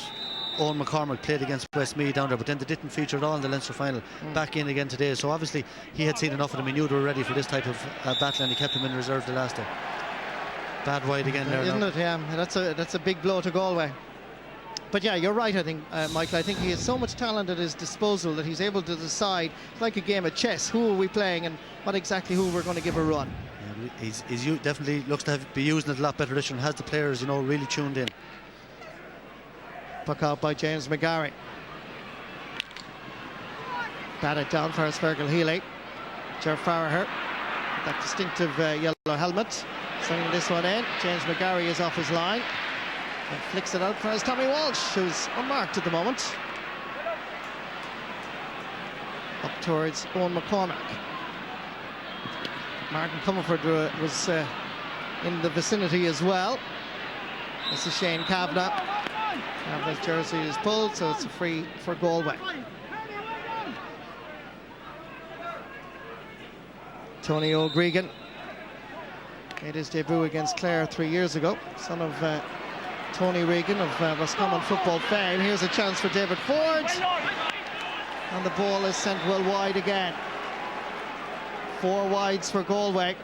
S2: Owen McCormack played against Westmeath down there, but then they didn't feature at all in the Leinster final. Back in again today, so obviously he had seen enough of them. He knew they were ready for this type of battle, and he kept them in reserve the last day. Bad wide again there,
S1: isn't it? Yeah, that's a big blow to Galway. But yeah, you're right, I think, Michael. I think he has so much talent at his disposal that he's able to decide, like a game of chess, who are we playing and who we're going to give a run.
S2: Yeah, he's definitely looks to be using it a lot better this year, and has the players, really tuned in.
S1: Puck out by James McGarry. Batted down for Fergal Healy. Jeff Farraher, that distinctive yellow helmet, sending this one in. James McGarry is off his line. And flicks it out for his Tommy Walsh, who's unmarked at the moment. Up towards Owen McCormack. Martin Comerford was in the vicinity as well. This is Shane Kavanagh. Kavanagh's jersey is pulled, so it's a free for Galway. Tony O'Gregan made his debut against Clare 3 years ago, son of Tony Regan of Roscommon football fame. Here's a chance for David Ford, and the ball is sent well wide again. 4 wides for Galway.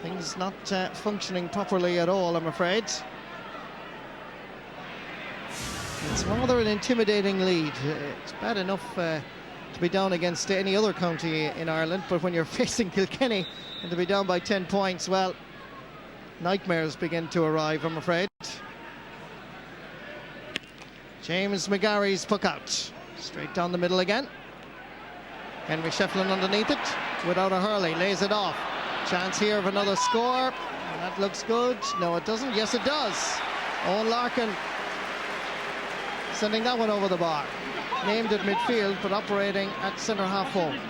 S1: Things not functioning properly at all, I'm afraid. It's rather an intimidating lead. It's bad enough to be down against any other county in Ireland, but when you're facing Kilkenny and to be down by 10 points, well, nightmares begin to arrive, I'm afraid. James McGarry's puck out. Straight down the middle again. Henry Shefflin underneath it without a hurley. Lays it off. Chance here of another score. That looks good. No, it doesn't. Yes, it does. Owen Larkin sending that one over the bar. Named at midfield, but operating at centre half forward.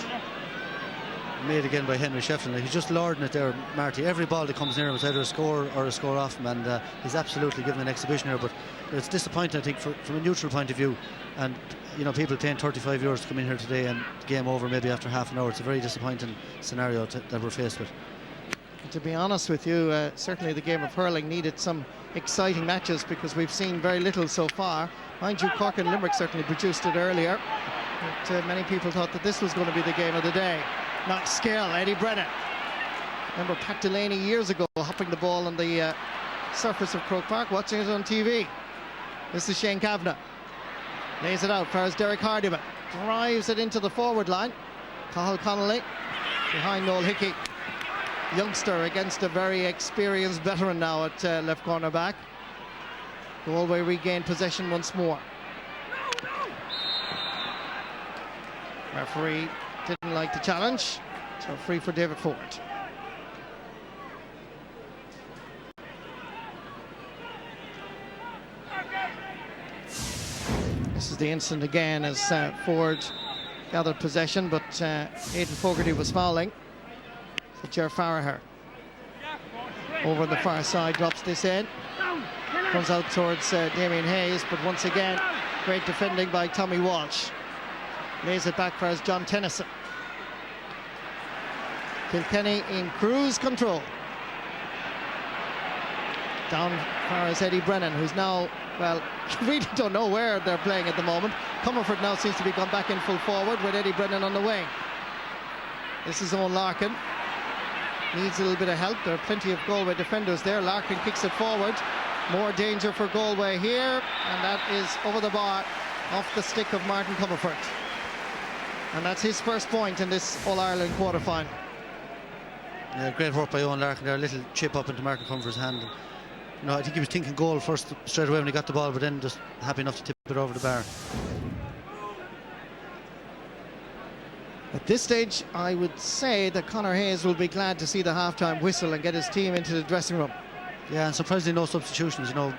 S2: Made again by Henry Shefflin. He's just lording it there, Marty. Every ball that comes near him is either a score or a score off him, and he's absolutely given an exhibition here. But it's disappointing, I think, from a neutral point of view. And you know, people paying €35 to come in here today and game over maybe after half an hour. It's a very disappointing scenario that we're faced with.
S1: To be honest with you, certainly the game of hurling needed some exciting matches, because we've seen very little so far. Mind you, Cork and Limerick certainly produced it earlier, but many people thought that this was going to be the game of the day. Nice skill, Eddie Brennan. Remember Pat Delaney years ago hopping the ball on the surface of Croke Park, watching it on TV. This is Shane Kavanagh. Lays it out far as Derek Hardiman. Drives it into the forward line. Cathal Connolly behind Noel Hickey. Youngster against a very experienced veteran now at left corner back. Galway regained possession once more. Referee didn't like the challenge, so free for David Ford. This is the instant again as Ford gathered possession, but Aiden Fogerty was fouling. So Ger Farraher over on the far side drops this in. Comes out towards Damien Hayes, but once again, great defending by Tommy Walsh. Lays it back for as John Tennyson. Kilkenny in cruise control. Down far as Eddie Brennan, who's now, well, really don't know where they're playing at the moment. Comerford now seems to be gone back in full forward with Eddie Brennan on the wing. This is Owen Larkin. Needs a little bit of help. There are plenty of Galway defenders there. Larkin kicks it forward. More danger for Galway here, and that is over the bar, off the stick of Martin Comerford. And that's his first point in this All-Ireland quarter-final.
S2: Yeah, great work by Owen Larkin there. A little chip up into Martin Comerford's hand. You know, I think he was thinking goal first straight away when he got the ball, but then just happy enough to tip it over the bar.
S1: At this stage, I would say that Conor Hayes will be glad to see the half-time whistle and get his team into the dressing room.
S2: Yeah, and surprisingly no substitutions. You know,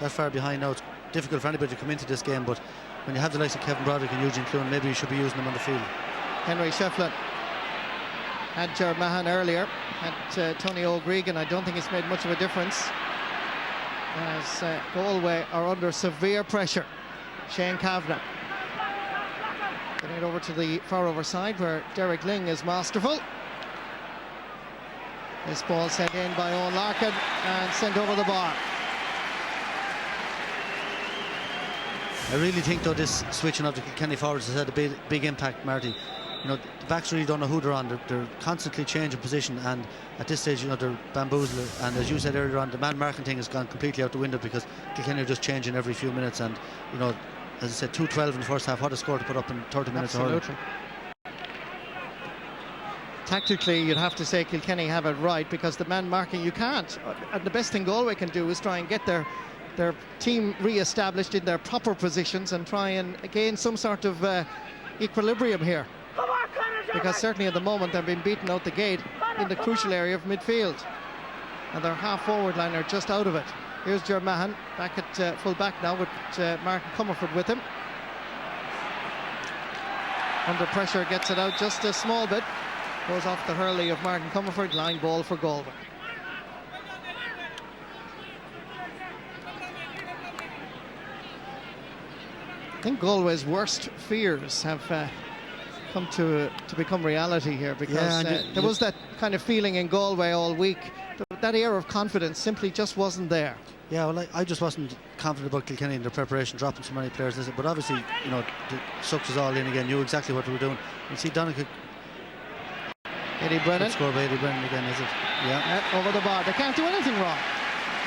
S2: that far behind now, it's difficult for anybody to come into this game, but when you have the likes of Kevin Broderick and Eugene Clune, maybe you should be using them on the field.
S1: Henry Shefflin had Jared Mahan earlier, had Tony O'Gregan. I don't think it's made much of a difference, as Galway are under severe pressure. Shane Kavanagh getting it over to the far over side where Derek Ling is masterful. This ball sent in by Owen Larkin and sent over the bar.
S2: I really think though this switching of the Kilkenny forwards has had a big impact, Marty. You know, the backs really don't know who they're on. They're constantly changing position, and at this stage, you know, they're bamboozled. And as you said earlier on, the man marking thing has gone completely out the window, because Kilkenny are just changing every few minutes. And you know, as I said, 2-12 in the first half. What a score to put up in 30 minutes of hurling.
S1: Tactically, you'd have to say Kilkenny have it right, because the man marking, you can't. And the best thing Galway can do is try and get their team re-established in their proper positions and try and gain some sort of equilibrium here. Because certainly at the moment they're being beaten out the gate in the crucial area of midfield, and their half-forward line are just out of it. Here's Ger Mahan back at full back now with Martin Comerford with him. Under pressure, gets it out just a small bit. Goes off the hurley of Martin Comerford. Line ball for Galway. I think Galway's worst fears have come to become reality here, because there was that kind of feeling in Galway all week. That air of confidence simply just wasn't there.
S2: Yeah, well, I just wasn't confident about Kilkenny in their preparation, dropping so many players. But obviously, you know, the sucked us all in again, knew exactly what they were doing. You see Donegal.
S1: Eddie Brennan.
S2: Score by Eddie Brennan again, is it? Yeah.
S1: Over the bar. They can't do anything wrong.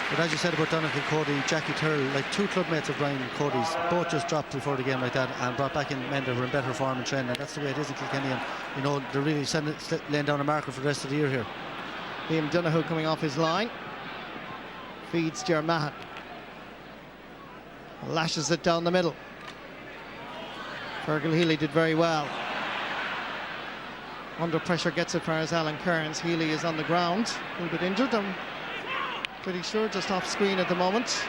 S2: But as you said about Donegal, Cody, Jackie Thurles, like two club mates of Brian Cody's, both just dropped before the game like that and brought back in men that were in better form and training. And that's the way it is in Kilkenny. And you know, they're really laying down a marker for the rest of the year here.
S1: Liam Donoghue coming off his line. Feeds Ger Mahan. Lashes it down the middle. Fergal Healy did very well. Under pressure gets it far as Alan Kearns. Healy is on the ground, a little bit injured, I'm pretty sure, just off screen at the moment.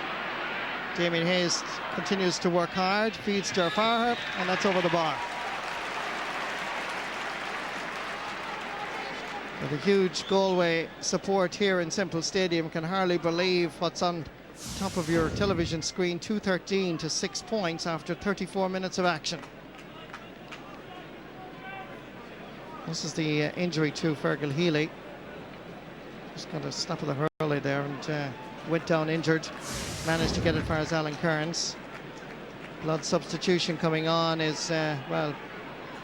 S1: Damien Hayes continues to work hard, feeds to Farher, and that's over the bar. With a huge Galway support here in Semple Stadium, can hardly believe what's on top of your television screen. 2-13 to 6 points after 34 minutes of action. This is the injury to Fergal Healy. Just got a snap of the hurley there and went down injured. Managed to get it far as Alan Kearns. Blood substitution coming on is, well,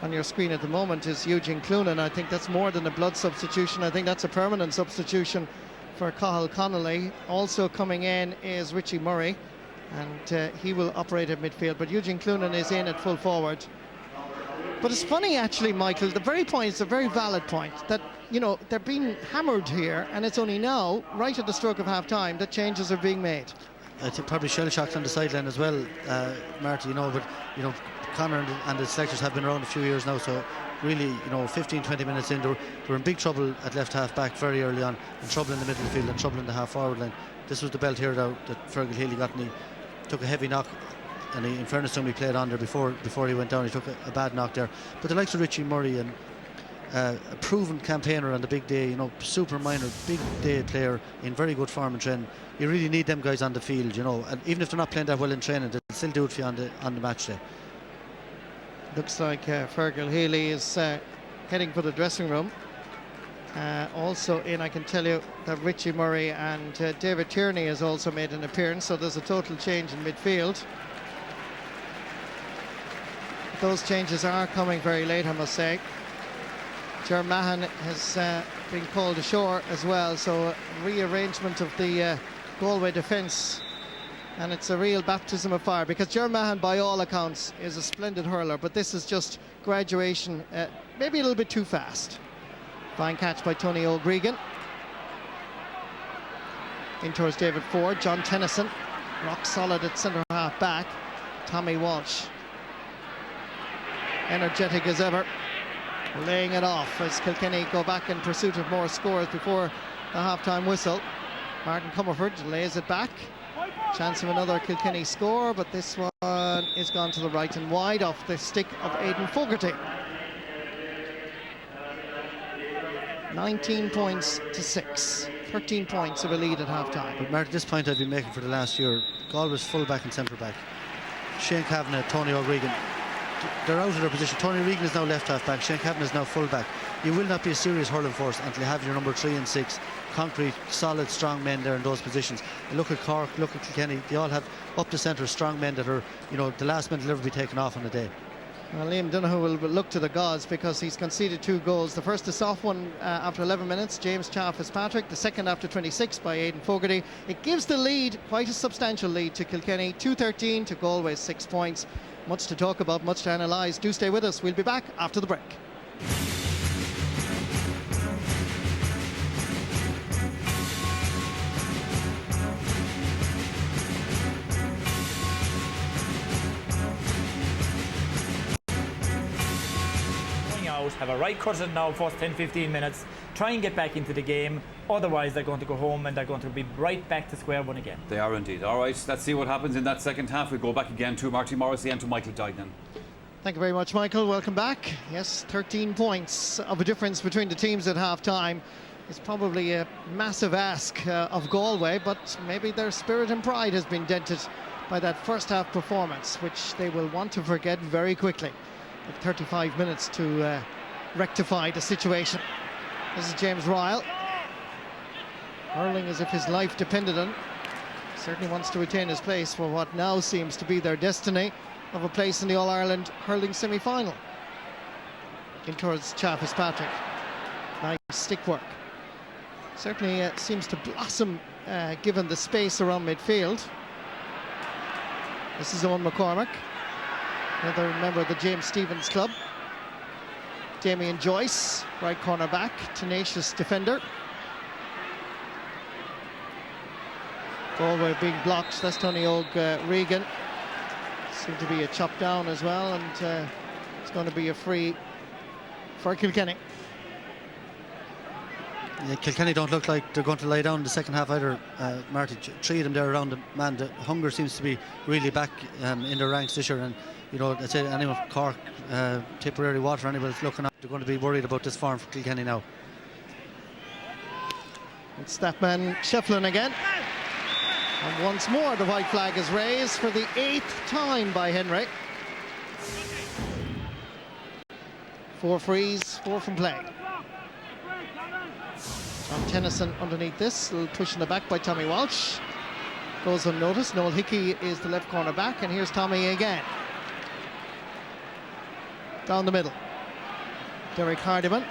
S1: on your screen at the moment is Eugene Cloonan. I think that's more than a blood substitution. I think that's a permanent substitution for Cathal Connolly. Also coming in is Richie Murray, and he will operate at midfield. But Eugene Cloonan is in at full forward. But it's funny, actually, Michael, the very point is a very valid point, that, you know, they're being hammered here, and it's only now, right at the stroke of half-time, that changes are being made.
S2: I think probably shell-shocked on the sideline as well, Marty, you know, but, you know, Conor and the selectors have been around a few years now, so really, you know, 15-20 minutes in, they were in big trouble at left half-back very early on, and trouble in the middle of the field and trouble in the half-forward line. This was the belt here that Fergal Healy got, and he took a heavy knock. And in fairness to him, he played on there before he went down. He took a bad knock there. But the likes of Richie Murray and a proven campaigner on the big day, you know, super minor, big day player in very good form and training. You really need them guys on the field, you know. And even if they're not playing that well in training, they'll still do it for you on the match day.
S1: Looks like Fergal Healy is heading for the dressing room. Also in, I can tell you that Richie Murray and David Tierney has also made an appearance. So there's a total change in midfield. Those changes are coming very late, I must say. Ger Mahan has been called ashore as well, so rearrangement of the Galway defence, and it's a real baptism of fire, because Ger Mahan, by all accounts, is a splendid hurler, but this is just graduation, maybe a little bit too fast. Fine catch by Tony O'Gregan. In towards David Ford. John Tennyson, rock solid at centre half back. Tommy Walsh, energetic as ever, laying it off as Kilkenny go back in pursuit of more scores before the half-time whistle. Martin Comerford lays it back. Chance of another Kilkenny score, but this one is gone to the right and wide off the stick of Aiden Fogerty. 19 points to 6. 13 points of a lead at half-time.
S2: But Martin, this point I've been making for the last year, Galway's full-back and centre-back. Shane Kavanagh, Tony O'Gregan, they're out of their position. Tony Regan is now left half back, Shane Kavanagh is now full back. You will not be a serious hurling force until you have your number 3 and 6 concrete, solid, strong men there in those positions. You look at Cork, look at Kilkenny, they all have up the centre strong men that are, you know, the last men will never be taken off on the day.
S1: Well, Liam Donoghue will look to the gods, because he's conceded 2 goals. The first, a soft one after 11 minutes, James Fitzpatrick. The second after 26 by Aiden Fogerty. It gives the lead, quite a substantial lead, to Kilkenny. 2-13 to Galway, 6 points. Much to talk about, much to analyse. Do stay with us. We'll be back after the break.
S3: Have a right cut it now, first 10-15 minutes, try and get back into the game, otherwise they're going to go home and they're going to be right back to square one again.
S4: They are indeed. All right, let's see what happens in that second half. We'll go back again to Marty Morrissey and to Michael Dignan.
S1: Thank you very much, Michael. Welcome back. Yes, 13 points of a difference between the teams at half-time. It's probably a massive ask of Galway, but maybe their spirit and pride has been dented by that first half performance, which they will want to forget very quickly. With 35 minutes to rectify the situation. This is James Ryle, hurling as if his life depended on. Certainly wants to retain his place for what now seems to be their destiny of a place in the All-Ireland hurling semi-final. In towards Fitzpatrick. Nice stick work. Certainly seems to blossom given the space around midfield. This is Owen McCormack, another member of the James Stephens Club. Damien Joyce, right corner back, tenacious defender. Galway being blocked, that's Tony O'Gregan. Seemed to be a chop down as well, and it's going to be a free for Kilkenny.
S2: Yeah, Kilkenny don't look like they're going to lie down in the second half either, Marty. Three of them there around the man. The hunger seems to be really back in their ranks this year. And, you know, I'd say anyone from Cork, Tipperary, Water, anyone that's looking at, they're going to be worried about this form for Kilkenny now.
S1: It's that man Shefflin again. And once more the white flag is raised for the 8th time by Henry. 4 frees, 4 from play. John Tennyson underneath this, a little push in the back by Tommy Walsh. Goes unnoticed. Noel Hickey is the left corner back, and here's Tommy again. Down the middle. Derek Hardiman.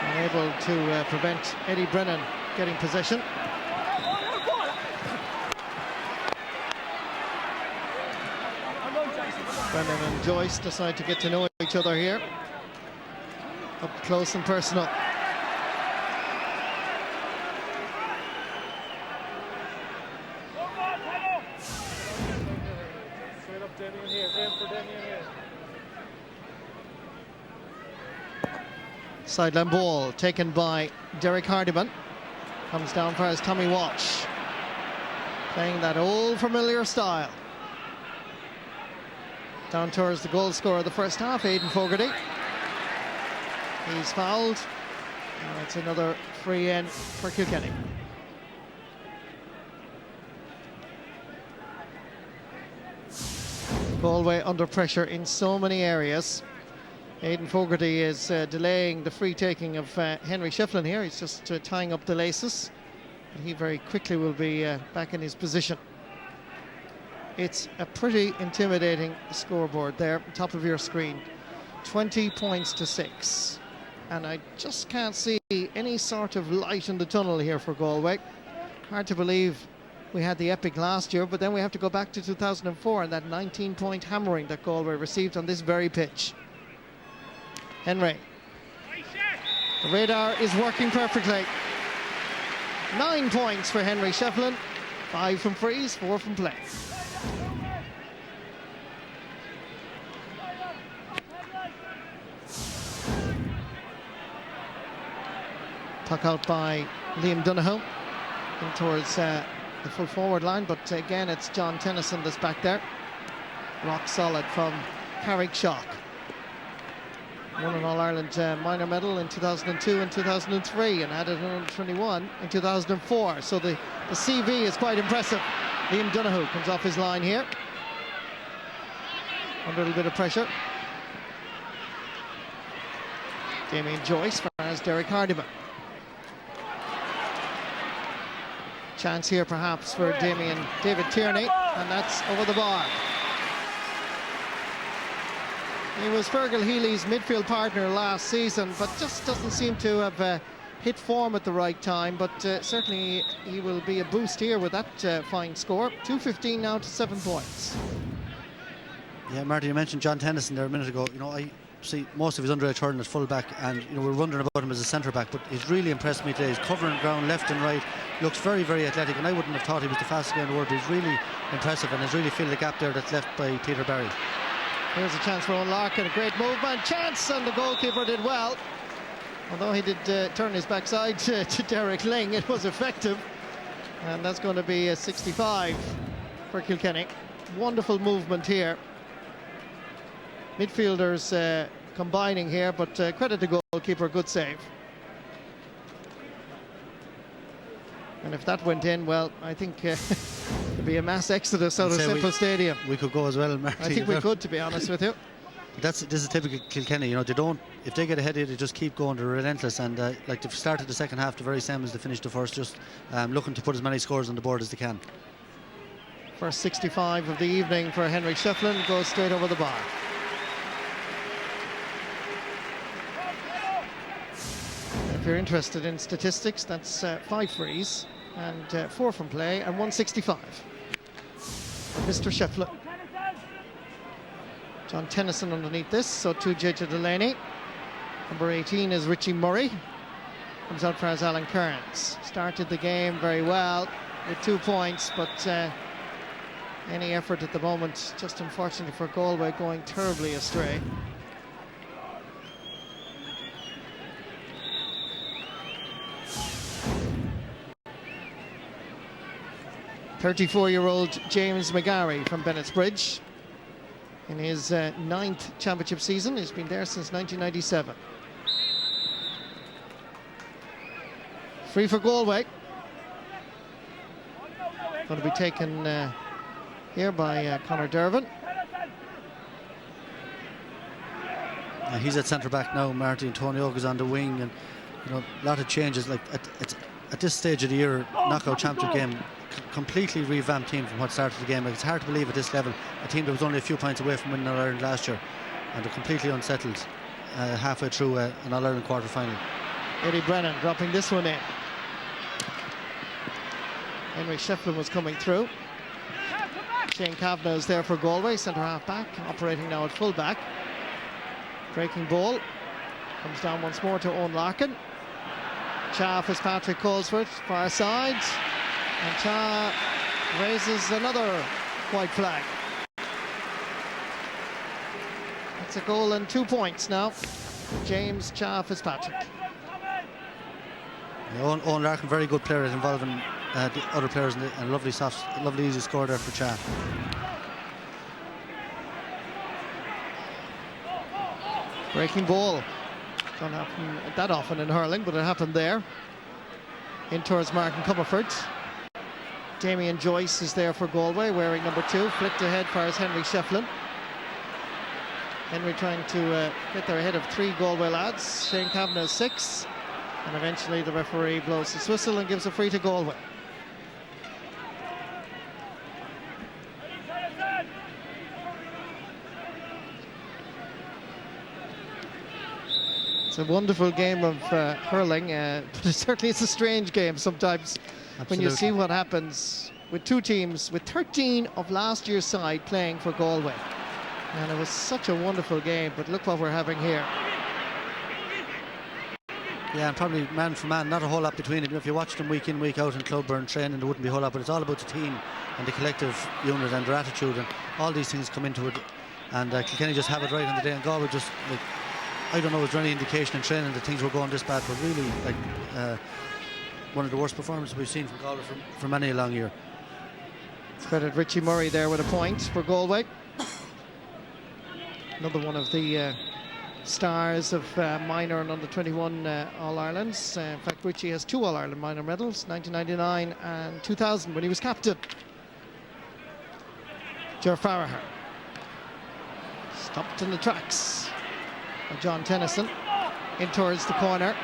S1: Unable to prevent Eddie Brennan getting possession. Brennan and Joyce decide to get to know each other here. Up close and personal. Sideline ball taken by Derek Hardiman. Comes down for as Tommy Walsh. Playing that old familiar style. Down towards the goal scorer of the first half, Aiden Fogerty. He's fouled. And it's another free in for Kilkenny. Galway under pressure in so many areas. Aiden Fogerty is delaying the free taking of Henry Shefflin here. He's just tying up the laces. And he very quickly will be back in his position. It's a pretty intimidating scoreboard there, top of your screen. 20 points to 6. And I just can't see any sort of light in the tunnel here for Galway. Hard to believe we had the epic last year, but then we have to go back to 2004 and that 19-point hammering that Galway received on this very pitch. Henry. The radar is working perfectly. 9 points for Henry Shefflin. 5 from frees, 4 from play. Tuck out by Liam Donoghue in towards the full forward line, but again it's John Tennyson that's back there. Rock solid from Carrickshock. Won an All-Ireland minor medal in 2002 and 2003 and added an under-21 in 2004. So the CV is quite impressive. Liam Donoghue comes off his line here. Under a little bit of pressure. Damien Joyce as Derek Hardiman. Chance here perhaps for David Tierney, and that's over the bar. He was Fergal Healy's midfield partner last season, but just doesn't seem to have hit form at the right time. But certainly he will be a boost here with that fine score. 2:15 now to 7 points.
S2: Yeah, Marty, you mentioned John Tennyson there a minute ago. You know, I see most of his underage hurling as full back, and you know we're wondering about him as a centre back, but he's really impressed me today. He's covering ground left and right, looks very, very athletic, and I wouldn't have thought he was the fastest guy in the world. But he's really impressive and has really filled the gap there that's left by Peter Barry.
S1: Here's a chance for Owen Larkin, a great movement, chance, and the goalkeeper did well. Although he did turn his backside to Derek Ling, it was effective, and that's going to be a 65 for Kilkenny. Wonderful movement here. Midfielders combining here, but credit to goalkeeper, good save. And if that went in, well, I think there'd be a mass exodus out of Semple Stadium.
S2: We could go as well, Marty.
S1: I think we could, to be honest with you.
S2: This is typical Kilkenny. You know, they don't. If they get ahead of you, they just keep going. They're relentless, and like they've started the second half the very same as they finished the first, just looking to put as many scores on the board as they can.
S1: First 65 of the evening for Henry Shefflin goes straight over the bar. If you're interested in statistics, that's 5 frees and 4 from play and 165 for Mr. Shefflin. John Tennyson underneath this, so to JJ Delaney. Number 18 is Richie Murray. Comes out for Alan Kearns. Started the game very well with 2 points, but any effort at the moment, just unfortunately for Galway, going terribly astray. 34-year-old James McGarry from Bennett's Bridge. In his 9th championship season, he's been there since 1997. Free for Galway. Going to be taken here by Conor Dervin.
S2: He's at centre back now. Marty and Tony Oak is on the wing, and a lot of changes. Like at this stage of the year, knockout championship game, completely revamped team from what started the game. Like, it's hard to believe at this level a team that was only a few points away from winning All-Ireland last year, and they're completely unsettled halfway through an All-Ireland quarter-final.
S1: Eddie Brennan dropping this one in. Henry Shefflin was coming through. Shane Kavanagh is there for Galway, centre half back, operating now at full back. Breaking ball, comes down once more to Owen Larkin. Cha Fitzpatrick calls for it, far side, and Cha raises another white flag. That's a goal and 2 points now. James Cha Fitzpatrick.
S2: Owen Larkin, very good player, involving the other players, and lovely easy score there for Cha.
S1: Breaking ball. Don't happen that often in hurling, but it happened there. In towards Martin Comerford. Damien Joyce is there for Galway, wearing number 2. Flicked ahead fires Henry Shefflin. Henry trying to get there ahead of 3 Galway lads. Shane Kavanagh 6. And eventually the referee blows his whistle and gives a free to Galway. It's a wonderful game of hurling, but certainly it's a strange game sometimes.
S2: Absolutely.
S1: When you see what happens with 2 teams, with 13 of last year's side playing for Galway. And it was such a wonderful game, but look what we're having here.
S2: Yeah, and probably man for man, not a whole lot between them. If you watch them week in, week out in Clubburn training, there wouldn't be a whole lot, but it's all about the team and the collective unit and their attitude, and all these things come into it. And Kilkenny just have it right on the day, and Galway just, like, I don't know, is there any indication in training that things were going this bad, but really, like, one of the worst performances we've seen from Galway for many a long year.
S1: Credit Richie Murray there with a point for Galway. Another one of the stars of minor and under 21 All-Irelands. In fact, Richie has 2 All-Ireland minor medals, 1999 and 2000 when he was captain. Ger Farragher. Stopped in the tracks by John Tennyson. In towards the corner.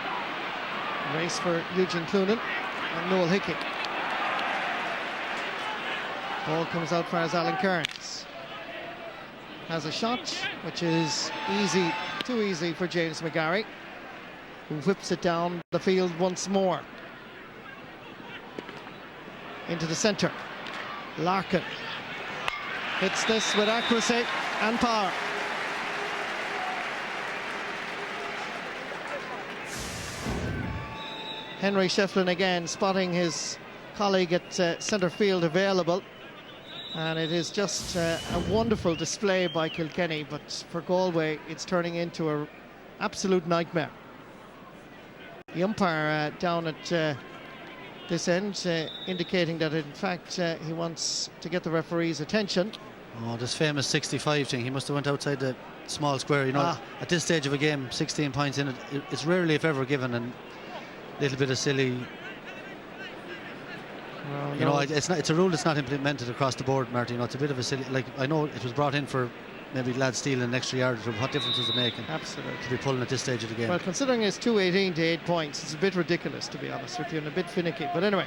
S1: Race for Eugene Cloonan and Noel Hickey. Ball comes out far as Alan Kearns. Has a shot, which is easy, too easy for James McGarry, who whips it down the field once more. Into the centre. Larkin hits this with accuracy and power. Henry Shefflin again spotting his colleague at centre field available. And it is just a wonderful display by Kilkenny, but for Galway it's turning into an absolute nightmare. The umpire down at this end indicating that in fact he wants to get the referee's attention.
S2: Oh, this famous 65 thing, he must have went outside the small square, you know. At this stage of a game, 16 points in it, it's rarely if ever given, and a little bit of silly.
S1: Well,
S2: you know, it's a rule that's not implemented across the board, Martin. You know, it's a bit of a silly. Like, I know it was brought in for maybe lads stealing an extra yard, or what difference does it make?
S1: Absolutely.
S2: To be pulling at this stage of the game.
S1: Well, considering it's 2-18 to 8 points, it's a bit ridiculous, to be honest with you, and a bit finicky. But anyway,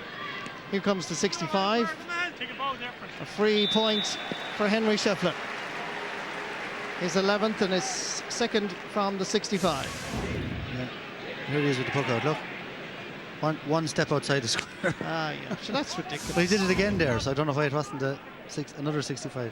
S1: here comes the 65. A free point for Henry Shefflin. His 11th and his 2nd from the 65.
S2: Yeah, here he is with the puck out. Look. One step outside the square.
S1: Yeah, so that's ridiculous.
S2: But he did it again there, so I don't know why it wasn't another 65.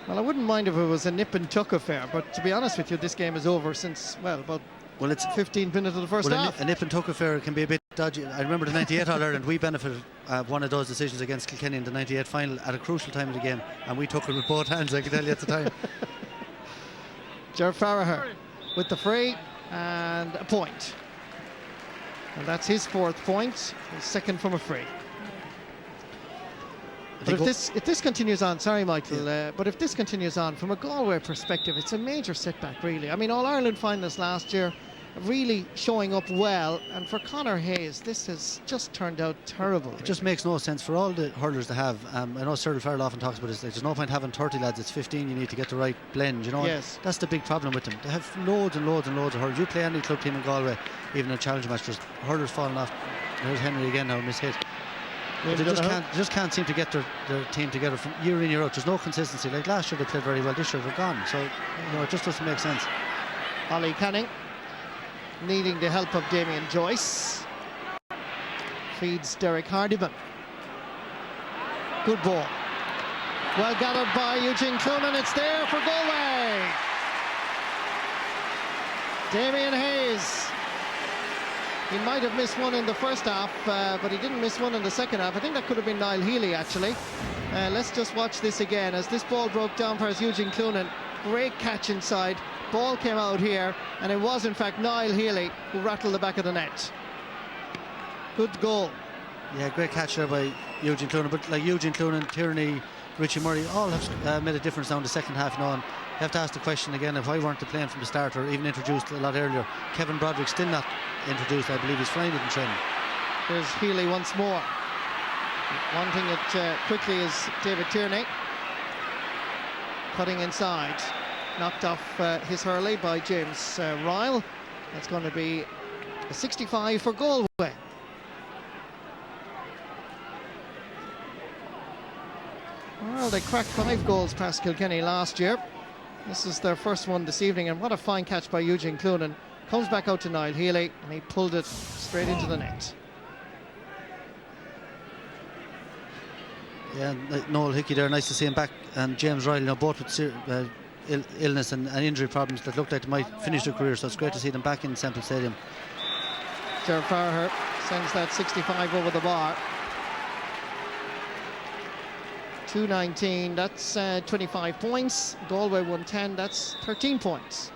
S1: Well, I wouldn't mind if it was a nip and tuck affair, but to be honest with you, this game is over since, well, about
S2: it's
S1: 15 minutes of the first half.
S2: A nip and tuck affair can be a bit dodgy. I remember the 98 All-Ireland, we benefited one of those decisions against Kilkenny in the 98 final at a crucial time of the game, and we took it with both hands, I can tell you at the time.
S1: Ger Farragher with the free. And a point. And that's his 4th point, his 2nd from a free. But if this continues on, sorry Michael, but if this continues on from a Galway perspective, it's a major setback really. I mean, All-Ireland finalists last year really showing up well, and for Conor Hayes this has just turned out terrible.
S2: It just makes no sense for all the hurlers to have. I know Cyril Farrell often talks about this, there's no point having 30 lads, it's 15, you need to get the right blend, you know.
S1: Yes.
S2: That's the big problem with them. They have loads and loads and loads of hurlers. You play any club team in Galway, even a challenge match, there's hurlers falling off. There's Henry again now, mishit. But they just can't seem to get their team together from year in, year out. There's no consistency. Like last year they played very well, this year they're gone. So, you know, it just doesn't make sense.
S1: Ollie Canning needing the help of Damien Joyce. Feeds Derek Hardiman. Good ball. Well gathered by Eugene Cloonan. It's there for Galway. Damien Hayes. He might have missed one in the first half, but he didn't miss one in the second half. I think that could have been Niall Healy, actually. Let's just watch this again as this ball broke down for Eugene Cloonan. Great catch inside. Ball came out here, and it was, in fact, Niall Healy who rattled the back of the net. Good goal.
S2: Yeah, great catch there by Eugene Cloonan. But like Eugene Cloonan, Tierney, Richie Murray, all have made a difference now in the second half. You know, and you have to ask the question again, if I weren't playing from the start or even introduced a lot earlier, Kevin Broderick still not introduced. I believe he's flying it in training.
S1: Here's Healy once more. Wanting it quickly is David Tierney. Cutting inside. Knocked off his hurley by James Ryle. That's going to be a 65 for Galway. Well, they cracked 5 goals past Kilkenny last year. This is their first one this evening, and what a fine catch by Eugene Cloonan. Comes back out to Niall Healy, and he pulled it straight into the net.
S2: Yeah, Noel Hickey there, nice to see him back, and James Ryle, you know, both with illness and injury problems that looked like they might finish their career, so it's great to see them back in Semple Stadium.
S1: Ger Farher sends that 65 over the bar. 219, that's 25 points. Galway 110, that's 13 points.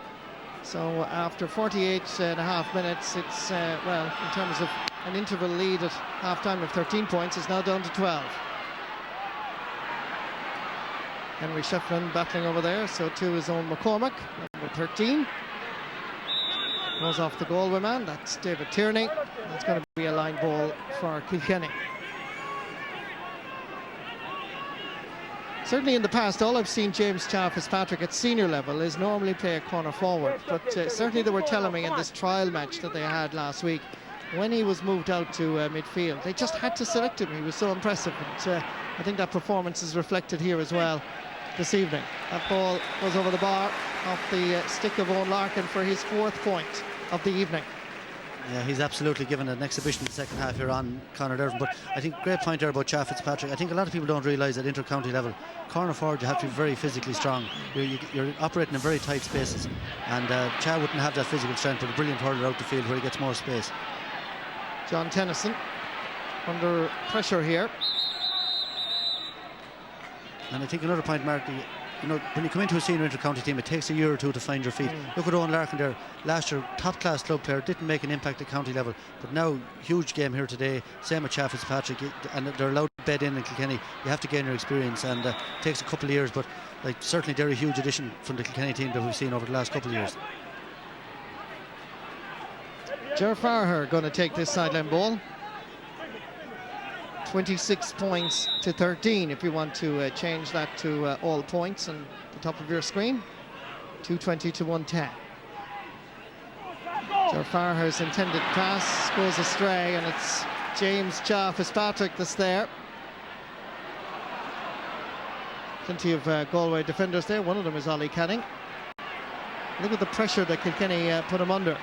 S1: So after 48 and a half minutes, it's, well, in terms of an interval lead at half-time of 13 points, it's now down to 12. Henry Shefflin battling over there, so to his own McCormack, number 13. Goes off the Galway man, that's David Tierney. That's going to be a line ball for Kilkenny. Certainly in the past, all I've seen James Fitzpatrick at senior level is normally play a corner forward, but certainly they were telling me in this trial match that they had last week, when he was moved out to midfield, they just had to select him. He was so impressive, and I think that performance is reflected here as well this evening. That ball goes over the bar off the stick of Owen Larkin for his 4th point of the evening.
S2: Yeah, he's absolutely given an exhibition in the second half here on Conor Dervin. But I think great point there about Cha Fitzpatrick. I think a lot of people don't realise at inter-county level, corner forward you have to be very physically strong. You're operating in very tight spaces, and Cha wouldn't have that physical strength, but a brilliant hurler out the field where he gets more space.
S1: John Tennyson under pressure here.
S2: And I think another point, Mark, you know, when you come into a senior inter-county team, it takes a year or two to find your feet. Look at Owen Larkin there. Last year, top-class club player, didn't make an impact at county level, but now, huge game here today. Same with Cha Fitzpatrick, and they're allowed to bed in Kilkenny. You have to gain your experience, and it takes a couple of years, but like certainly they're a huge addition from the Kilkenny team that we've seen over the last couple of years.
S1: Ger Farher going to take this sideline ball. 26 points to 13 if you want to change that to all points on the top of your screen. 220 to 110. Ger Farher's intended pass goes astray, and it's James Cha Fitzpatrick that's there. Plenty of Galway defenders there. One of them is Ollie Canning. Look at the pressure that Kilkenny put him under.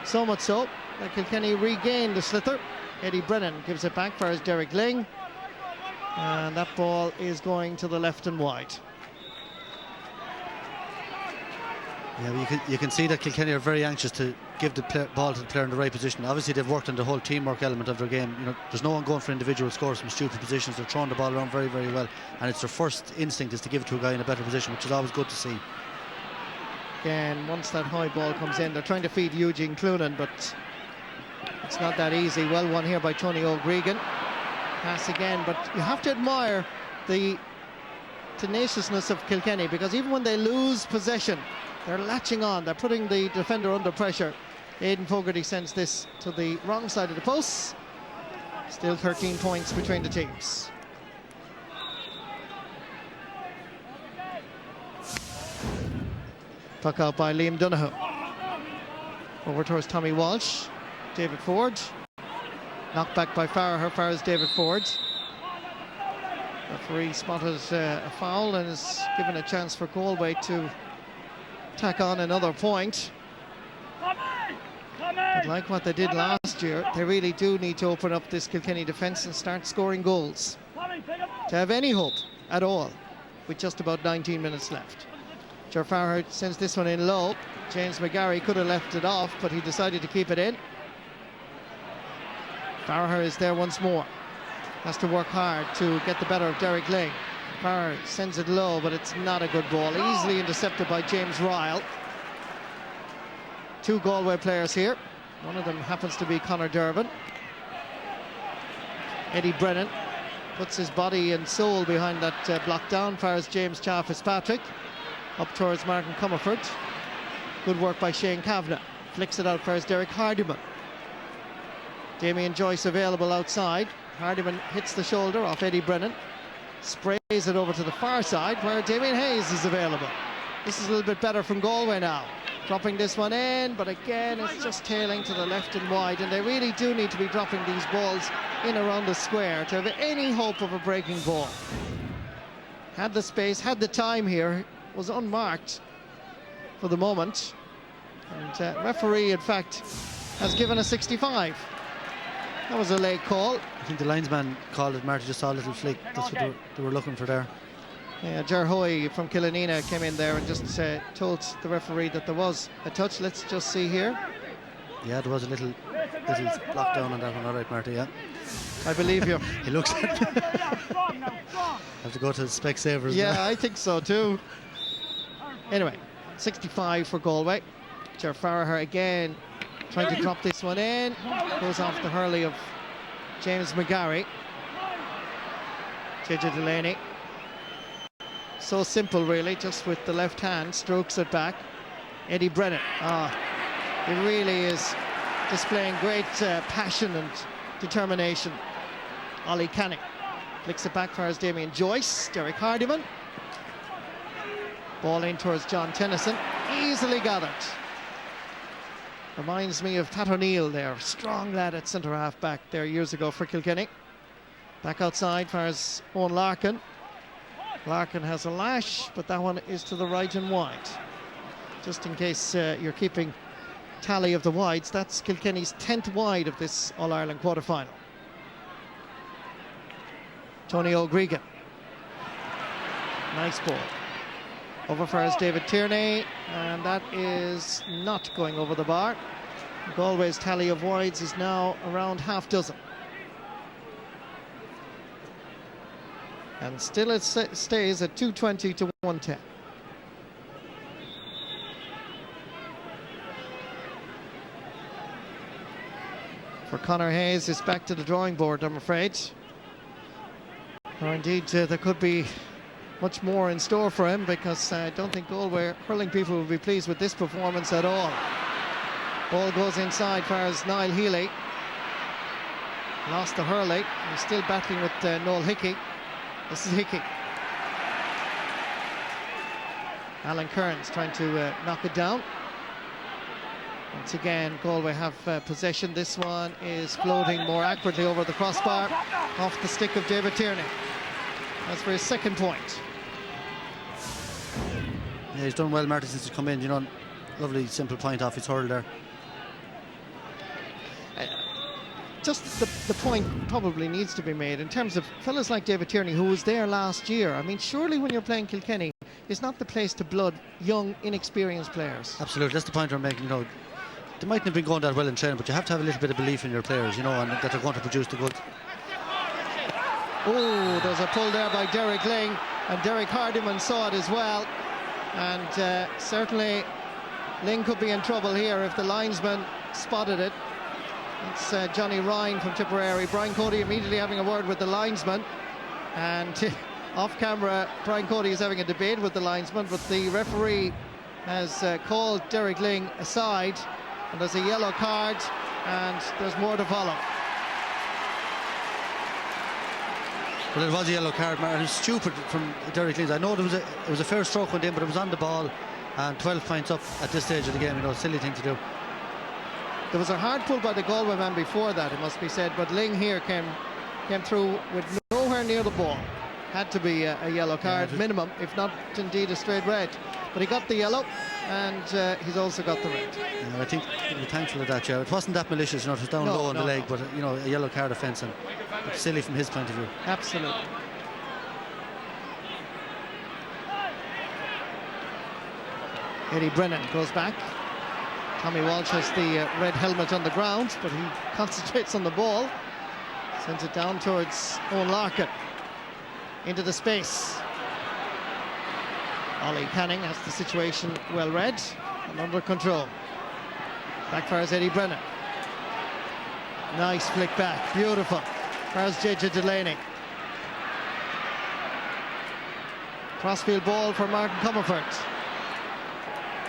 S1: So much so that Kilkenny regained the slither. Eddie Brennan gives it back for his Derek Ling, and that ball is going to the left and wide.
S2: Yeah, you can see that Kilkenny are very anxious to give the ball to the player in the right position. Obviously they've worked on the whole teamwork element of their game. You know, there's no one going for individual scores from stupid positions. They're throwing the ball around very, very well, and it's their first instinct is to give it to a guy in a better position, which is always good to see.
S1: Again, once that high ball comes in, they're trying to feed Eugene Cloonan, but It's not that easy. Well won here by Tony O'Gregan. Pass again, but you have to admire the tenaciousness of Kilkenny, because even when they lose possession, they're latching on. They're putting the defender under pressure. Aiden Fogerty sends this to the wrong side of the post. Still 13 points between the teams. Puck out by Liam Donoghue. Over towards Tommy Walsh. David Ford. Knocked back by Farragher. Farragher's David Ford. Referee spotted a foul and is given a chance for Galway to tack on another point. But like what they did last year, they really do need to open up this Kilkenny defence and start scoring goals to have any hope at all, with just about 19 minutes left. Ger Farragher sends this one in low. James McGarry could have left it off, but he decided to keep it in. Farragher is there once more. Has to work hard to get the better of Derek Lang. Farragher sends it low, but it's not a good ball. Easily intercepted by James Ryle. Two Galway players here. One of them happens to be Conor Durbin. Eddie Brennan puts his body and soul behind that block down. Fires James Cha Fitzpatrick up towards Martin Comerford. Good work by Shane Kavanagh. Flicks it out, fires Derek Hardiman. Damien Joyce available outside. Hardiman hits the shoulder off Eddie Brennan. Sprays it over to the far side where Damien Hayes is available. This is a little bit better from Galway now. Dropping this one in, but again it's just tailing to the left and wide, and they really do need to be dropping these balls in around the square to have any hope of a breaking ball. Had the space, had the time here, was unmarked for the moment, and referee in fact has given a 65. That was a late call.
S2: I think the linesman called it. Marty just saw a little flick. That's what they were looking for there.
S1: Yeah, Ger Hoy from Killanena came in there and just told the referee that there was a touch. Let's just see here.
S2: Yeah, there was a little block down on that one. All right, Marty, yeah.
S1: I believe you.
S2: He looks at it. Have to go to the Specsavers.
S1: Yeah,
S2: now.
S1: I think so too. Anyway, 65 for Galway. Ger Farragher again trying to drop this one in. Goes off the hurley of James McGarry. JJ Delaney. So simple really, just with the left hand, strokes it back. Eddie Brennan, he really is displaying great passion and determination. Ollie Canning flicks it back for Damien Joyce. Derek Hardiman. Ball in towards John Tennyson, easily gathered. Reminds me of Pat O'Neill there, strong lad at centre half back there years ago for Kilkenny. Back outside for his own Larkin. Larkin has a lash, but that one is to the right and wide. Just in case you're keeping tally of the wides, that's Kilkenny's 10th wide of this All-Ireland quarter-final. Tony O'Gregan. Nice ball. Over for David Tierney, and that is not going over the bar. Galway's tally of wides is now around half dozen. And still it stays at 220 to 110. For Conor Hayes, it's back to the drawing board, I'm afraid. Or indeed, there could be much more in store for him, because I don't think Galway hurling people will be pleased with this performance at all. Ball goes inside fires Niall Healy. Lost the hurley. He's still battling with Noel Hickey. This is Hickey. Alan Kearns trying to knock it down. Once again, Galway have possession. This one is floating more accurately over the crossbar, off the stick of David Tierney. That's for his second point.
S2: Yeah, he's done well, Marty, since he's come in. You know, lovely simple point off his hurl there.
S1: Just the point probably needs to be made in terms of fellas like David Tierney, who was there last year. I mean, surely when you're playing Kilkenny, it's not the place to blood young, inexperienced players.
S2: Absolutely, that's the point I'm making. You know, they mightn't have been going that well in training, but you have to have a little bit of belief in your players, you know, and that they're going to produce the goods.
S1: Oh, there's a pull there by Derek Ling, and Derek Hardiman saw it as well. And certainly Ling could be in trouble here if the linesman spotted it. It's Johnny Ryan from Tipperary. Brian Cody immediately having a word with the linesman, and off camera Brian Cody is having a debate with the linesman, but the referee has called Derek Ling aside, and there's a yellow card and there's more to follow.
S2: Well, it was a yellow card, Martin. It was stupid from Derek Ling. I know it was a fair stroke went in, but it was on the ball, and 12 points up at this stage of the game. You know, silly thing to do.
S1: There was a hard pull by the Galway man before that, it must be said, but Ling here came through with nowhere near the ball. Had to be a yellow card minimum, if not indeed a straight red. But he got the yellow, and he's also got the red.
S2: Yeah, I think we're thankful of that, Joe. It wasn't that malicious, you know, it was down low on the leg, but you know, a yellow card offence, and it's silly from his point of view.
S1: Absolutely. Eddie Brennan goes back. Tommy Walsh has the red helmet on the ground, but he concentrates on the ball. Sends it down towards Owen Larkin. Into the space. Ollie Canning has the situation well read and under control. Backfires Eddie Brennan. Nice flick back, beautiful. Fires JJ Delaney. Crossfield ball for Martin Comerford.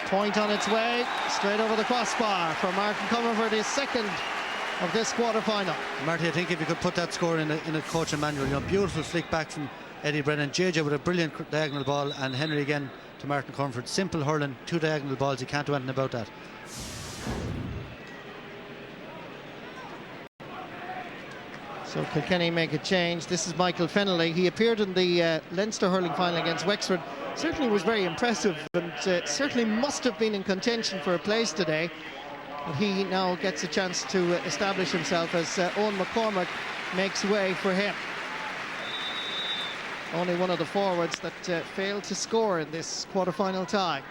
S1: Point on its way, straight over the crossbar for Martin Comerford, his second of this quarter-final.
S2: Marty, I think if you could put that score in a coaching manual, you know, beautiful flick back from Eddie Brennan, JJ with a brilliant diagonal ball, and Henry again to Martin Comerford. Simple hurling, 2 diagonal balls, you can't do anything about that.
S1: So Kilkenny make a change. This is Michael Fennelly. He appeared in the Leinster hurling final against Wexford. Certainly was very impressive, and certainly must have been in contention for a place today. But he now gets a chance to establish himself as Owen McCormack makes way for him. Only one of the forwards that failed to score in this quarter-final tie.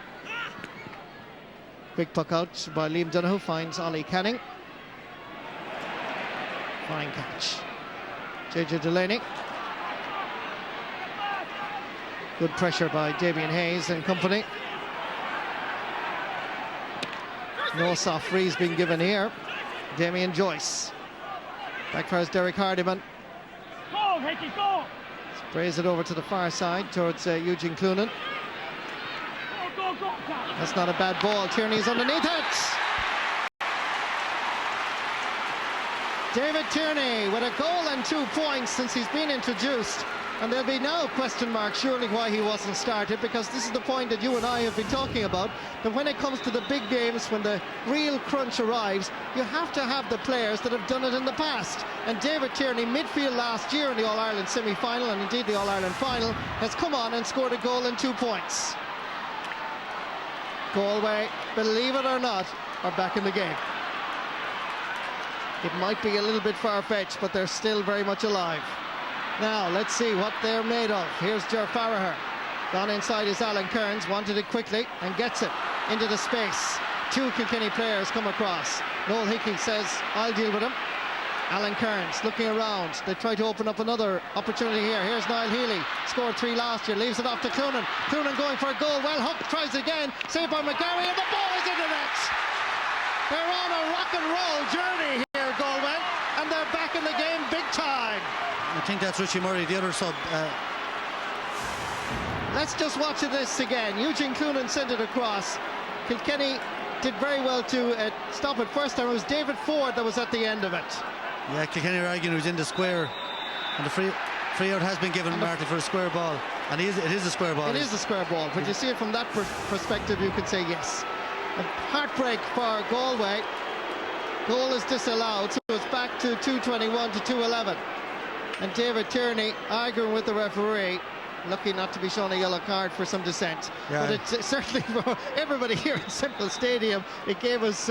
S1: Quick puck out by Liam Donoghue, finds Ollie Canning. Fine catch. JJ Delaney. Good pressure by Damien Hayes and company. No soft freeze being given here. Damien Joyce. Backfires Derek Hardiman.
S5: Go, Hickey, go!
S1: Sprays it over to the far side towards Eugene Clunan.
S5: Go, go, go!
S1: That's not a bad ball. Tierney's underneath it. David Tierney with a goal and 2 points since he's been introduced. And there'll be now question mark surely why he wasn't started, because this is the point that you and I have been talking about, that when it comes to the big games, when the real crunch arrives, you have to have the players that have done it in the past. And David Tierney, midfield last year in the All-Ireland semi-final and indeed the All-Ireland final, has come on and scored a goal and 2 points. Galway, believe it or not, are back in the game. It might be a little bit far-fetched, but they're still very much alive. Now, let's see what they're made of. Here's Ger Farragher. Gone inside is Alan Kearns, wanted it quickly and gets it into the space. 2 Kilkenny players come across. Noel Hickey says, I'll deal with him. Alan Kearns looking around. They try to open up another opportunity here. Here's Niall Healy. Scored 3 last year. Leaves it off to Clunan. Clunan going for a goal. Well, Hook tries again. Saved by McGarry, and the ball is in the net. They're on a rock and roll journey here, Galway, and they're back in the game big time.
S2: I think that's Richie Murray, the other sub.
S1: Let's just watch this again. Eugene Clunan sent it across. Kilkenny did very well to stop it first time. It was David Ford that was at the end of it.
S2: Yeah, Kilkenny are arguing who's in the square, and the free out has been given Marty for a square ball, and it is a square ball.
S1: It is a square ball. When you see it from that perspective, you could say yes. A heartbreak for Galway. Goal is disallowed, so it's back to 2:21 to 2:11. And David Tierney arguing with the referee, lucky not to be shown a yellow card for some dissent.
S2: Yeah.
S1: But it's certainly for everybody here at Semple Stadium, it gave us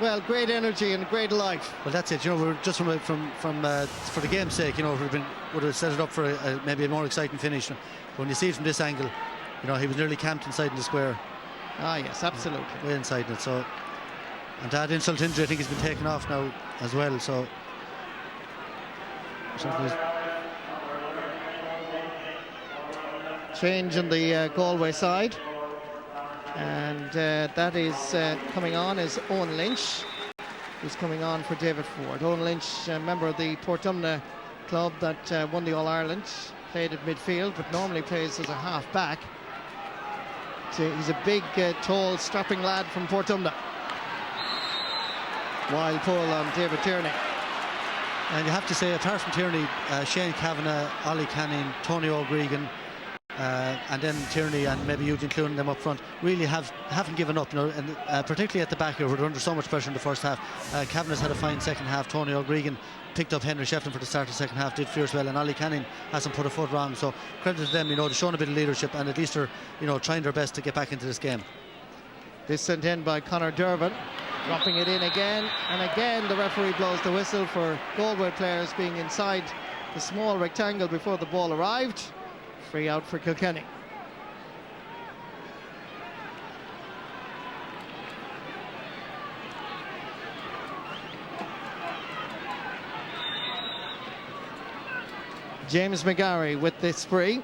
S1: well, great energy and great life.
S2: Well, that's it. You know, we're just from for the game's sake. You know, would have set it up for maybe a more exciting finish. But when you see it from this angle, you know, he was nearly camped inside in the square.
S1: Ah, yes, absolutely.
S2: Way inside it. So, and that insult injury, I think, has been taken off now as well. So,
S1: change in the Galway side, and that is coming on is Owen Lynch. who's coming on for David Ford. Owen Lynch, a member of the Portumna club that won the All-Ireland, played at midfield but normally plays as a half-back. He's a big, tall, strapping lad from Portumna. Wild pull on David Tierney.
S2: And you have to say, apart from Tierney, Shane Kavanagh, Ollie Canning, Tony O'Gregan, and then Tierney and maybe Eugene Clunan them up front really haven't given up, and particularly at the back here where they're under so much pressure in the first half. Kavanagh's had a fine second half. Tony O'Gregan picked up Henry Shefflin for the start of the second half, did fierce well, and Ollie Canning hasn't put a foot wrong, so credit to them. They've shown a bit of leadership, and at least they're trying their best to get back into this game.
S1: This sent in by Conor Durbin, dropping it in again, and again the referee blows the whistle for Galway players being inside the small rectangle before the ball arrived. Free out for Kilkenny. James McGarry with this free.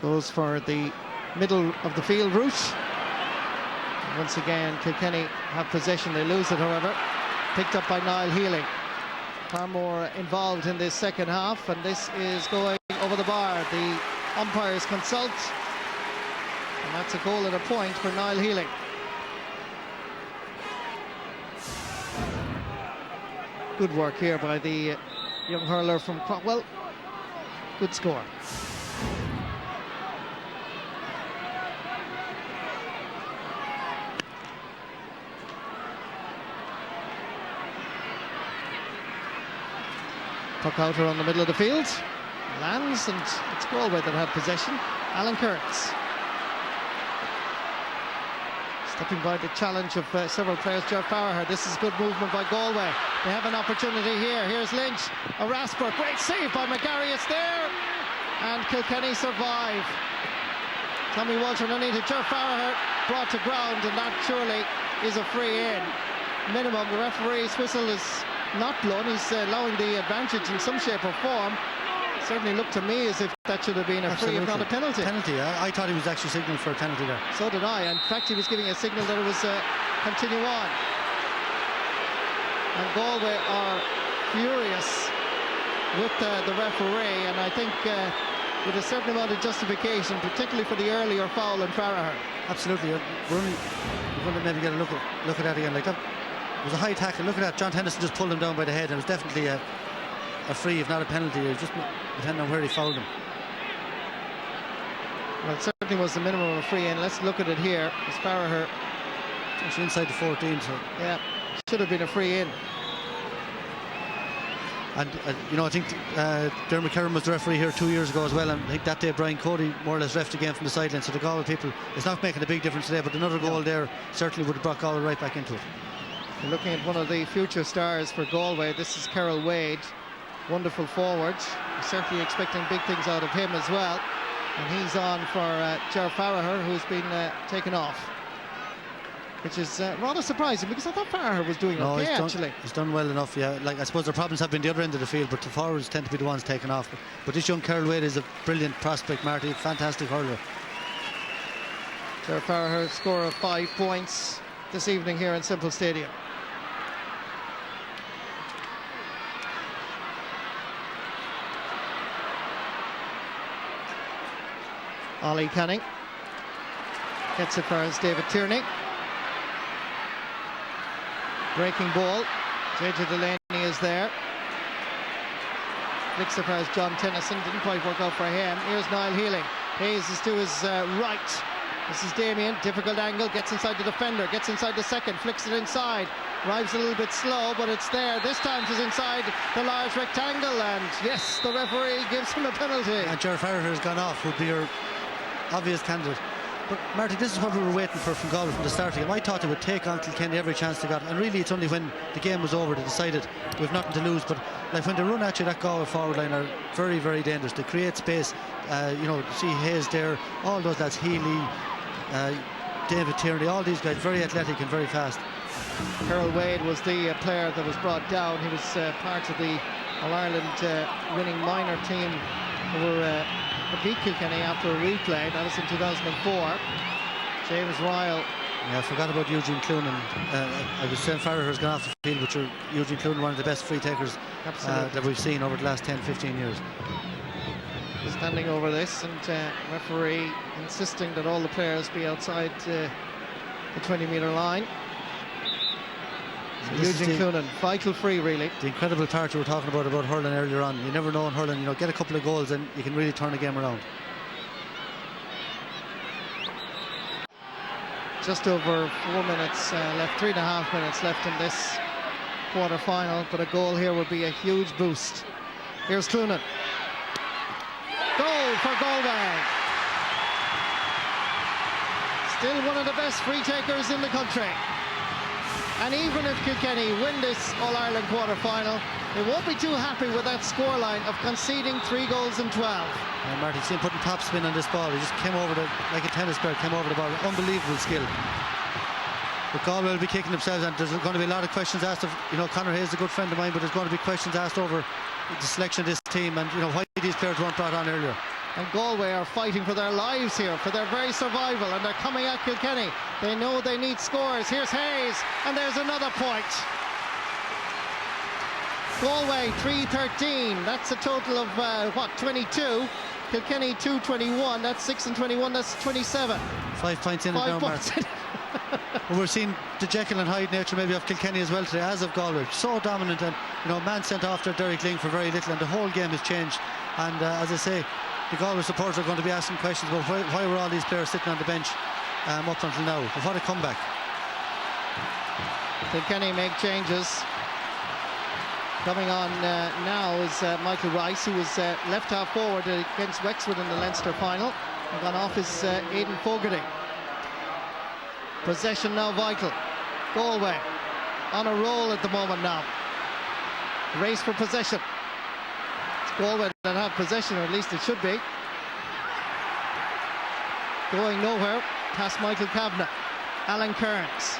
S1: Goes for the middle of the field route. Once again, Kilkenny have possession. They lose it, however. Picked up by Niall Healy. Far more involved in this second half, and this is going over the bar. The umpires consult, and that's a goal and a point for Niall Healy. Good work here by the young hurler from Cromwell. Good score. Puck out around the middle of the field, lands, and it's Galway that had possession. Alan Kearns stepping by the challenge of several players. Ger Farragher. This is good movement by Galway. They have an opportunity here. Here's Lynch, a rasper, great save by McGarry. It's there, and Kilkenny survive. Tommy Walter underneath it. Ger Farragher brought to ground, and that surely is a free in. Minimum. The referee's whistle is not blown. He's allowing the advantage in some shape or form. Certainly looked to me as if that should have been a free, if not a penalty.
S2: Penalty. I thought he was actually signalling for a penalty there.
S1: So did I. In fact, he was giving a signal that it was continue on. And Galway are furious with the referee, and I think with a certain amount of justification, particularly for the earlier foul on Farragher.
S2: Absolutely. We're going to maybe get a look at that again. Like that. It was a high tackle. Look at that. John Tennyson just pulled him down by the head, and it was definitely a free, if not a penalty. It was just depending on where he fouled him.
S1: Well, it certainly was the minimum of a free in. Let's look at it here. It's Farragher.
S2: Actually inside the 14, so
S1: yeah, should have been a free in.
S2: And I think Dermot Kerrin was the referee here 2 years ago as well, and I think that day Brian Cody more or less refed the game from the sideline. So the Galway people, it's not making a big difference today, but another goal there certainly would have brought Galway right back into it.
S1: You're looking at one of the future stars for Galway. This is Carol Wade, wonderful forward. We're certainly expecting big things out of him as well. And he's on for Ger Farragher, who's been taken off, which is rather surprising because I thought Farragher was doing okay, actually.
S2: He's done well enough, yeah. Like, I suppose their problems have been the other end of the field, but the forwards tend to be the ones taken off. But this young Carol Wade is a brilliant prospect, Marty, fantastic hurler.
S1: Ger Farragher, score of 5 points this evening here in Semple Stadium. Ollie Canning gets it for David Tierney. Breaking ball. JJ Delaney is there. Flicks it for John Tennyson. Didn't quite work out for him. Here's Niall Healy. Hayes is to his right. This is Damien. Difficult angle. Gets inside the defender. Gets inside the second. Flicks it inside. Arrives a little bit slow, but it's there. This time it's inside the large rectangle. And yes, the referee gives him a penalty.
S2: And Ger Farragher has gone off, would be your obvious candidate. But Marty, this is what we were waiting for from Galway from the start of the game. I thought they would take on Kilkenny every chance they got, and really it's only when the game was over they decided we've nothing to lose. But like when they run at you, that Galway forward line are very, very dangerous. They create space. See Hayes there, all those lads, Healy, David Tierney, all these guys very athletic and very fast.
S1: Carol Wade was the player that was brought down. He was part of the All-Ireland winning minor team who were beat Kilkenny after a replay. That was in 2004. James Ryle.
S2: Yeah, I forgot about Eugene Cloonan. I was saying Farragher's gone off the field, but Eugene Cloonan, one of the best free takers that we've seen over the last 10-15 years.
S1: Standing over this, and referee insisting that all the players be outside the 20-metre line. So Eugene Cloonan, vital free, really.
S2: The incredible part you were talking about hurling earlier on. You never know in hurling, get a couple of goals and you can really turn a game around.
S1: Just over 4 minutes left, 3.5 minutes left in this quarter-final, but a goal here would be a huge boost. Here's Cloonan. Goal for Galway. Still one of the best free takers in the country. And even if Kilkenny win this All-Ireland quarter-final, they won't be too happy with that scoreline of conceding 3 goals in 12.
S2: And Martin seen putting top spin on this ball. He just came over like a tennis player, came over the ball. Unbelievable skill. But Galway will be kicking themselves, and there's going to be a lot of questions asked of, Conor Hayes is a good friend of mine, but there's going to be questions asked over the selection of this team and, why these players weren't brought on earlier.
S1: And Galway are fighting for their lives here, for their very survival, and they're coming at Kilkenny. They know they need scores. Here's Hayes, and there's another point. Galway 3-13. That's a total of 22. Kilkenny 2-21. That's 6 and 21. That's 27.
S2: 5 points in
S1: 5
S2: and down, Mark.
S1: points in.
S2: Well, we're seeing the Jekyll and Hyde nature maybe of Kilkenny as well today, as of Galway. So dominant, and man sent off there, Derek Ling, for very little, and the whole game has changed. And as I say, the Galway supporters are going to be asking questions about why were all these players sitting on the bench up until now. But what a comeback.
S1: Kilkenny make changes. Coming on now is Michael Rice, who was left half forward against Wexford in the Leinster final, and gone off is Aiden Fogerty. Possession now vital. Galway on a roll at the moment now. Race for possession. It's Galway that have possession, or at least it should be. Going nowhere past Michael Kavanagh. Alan Kearns.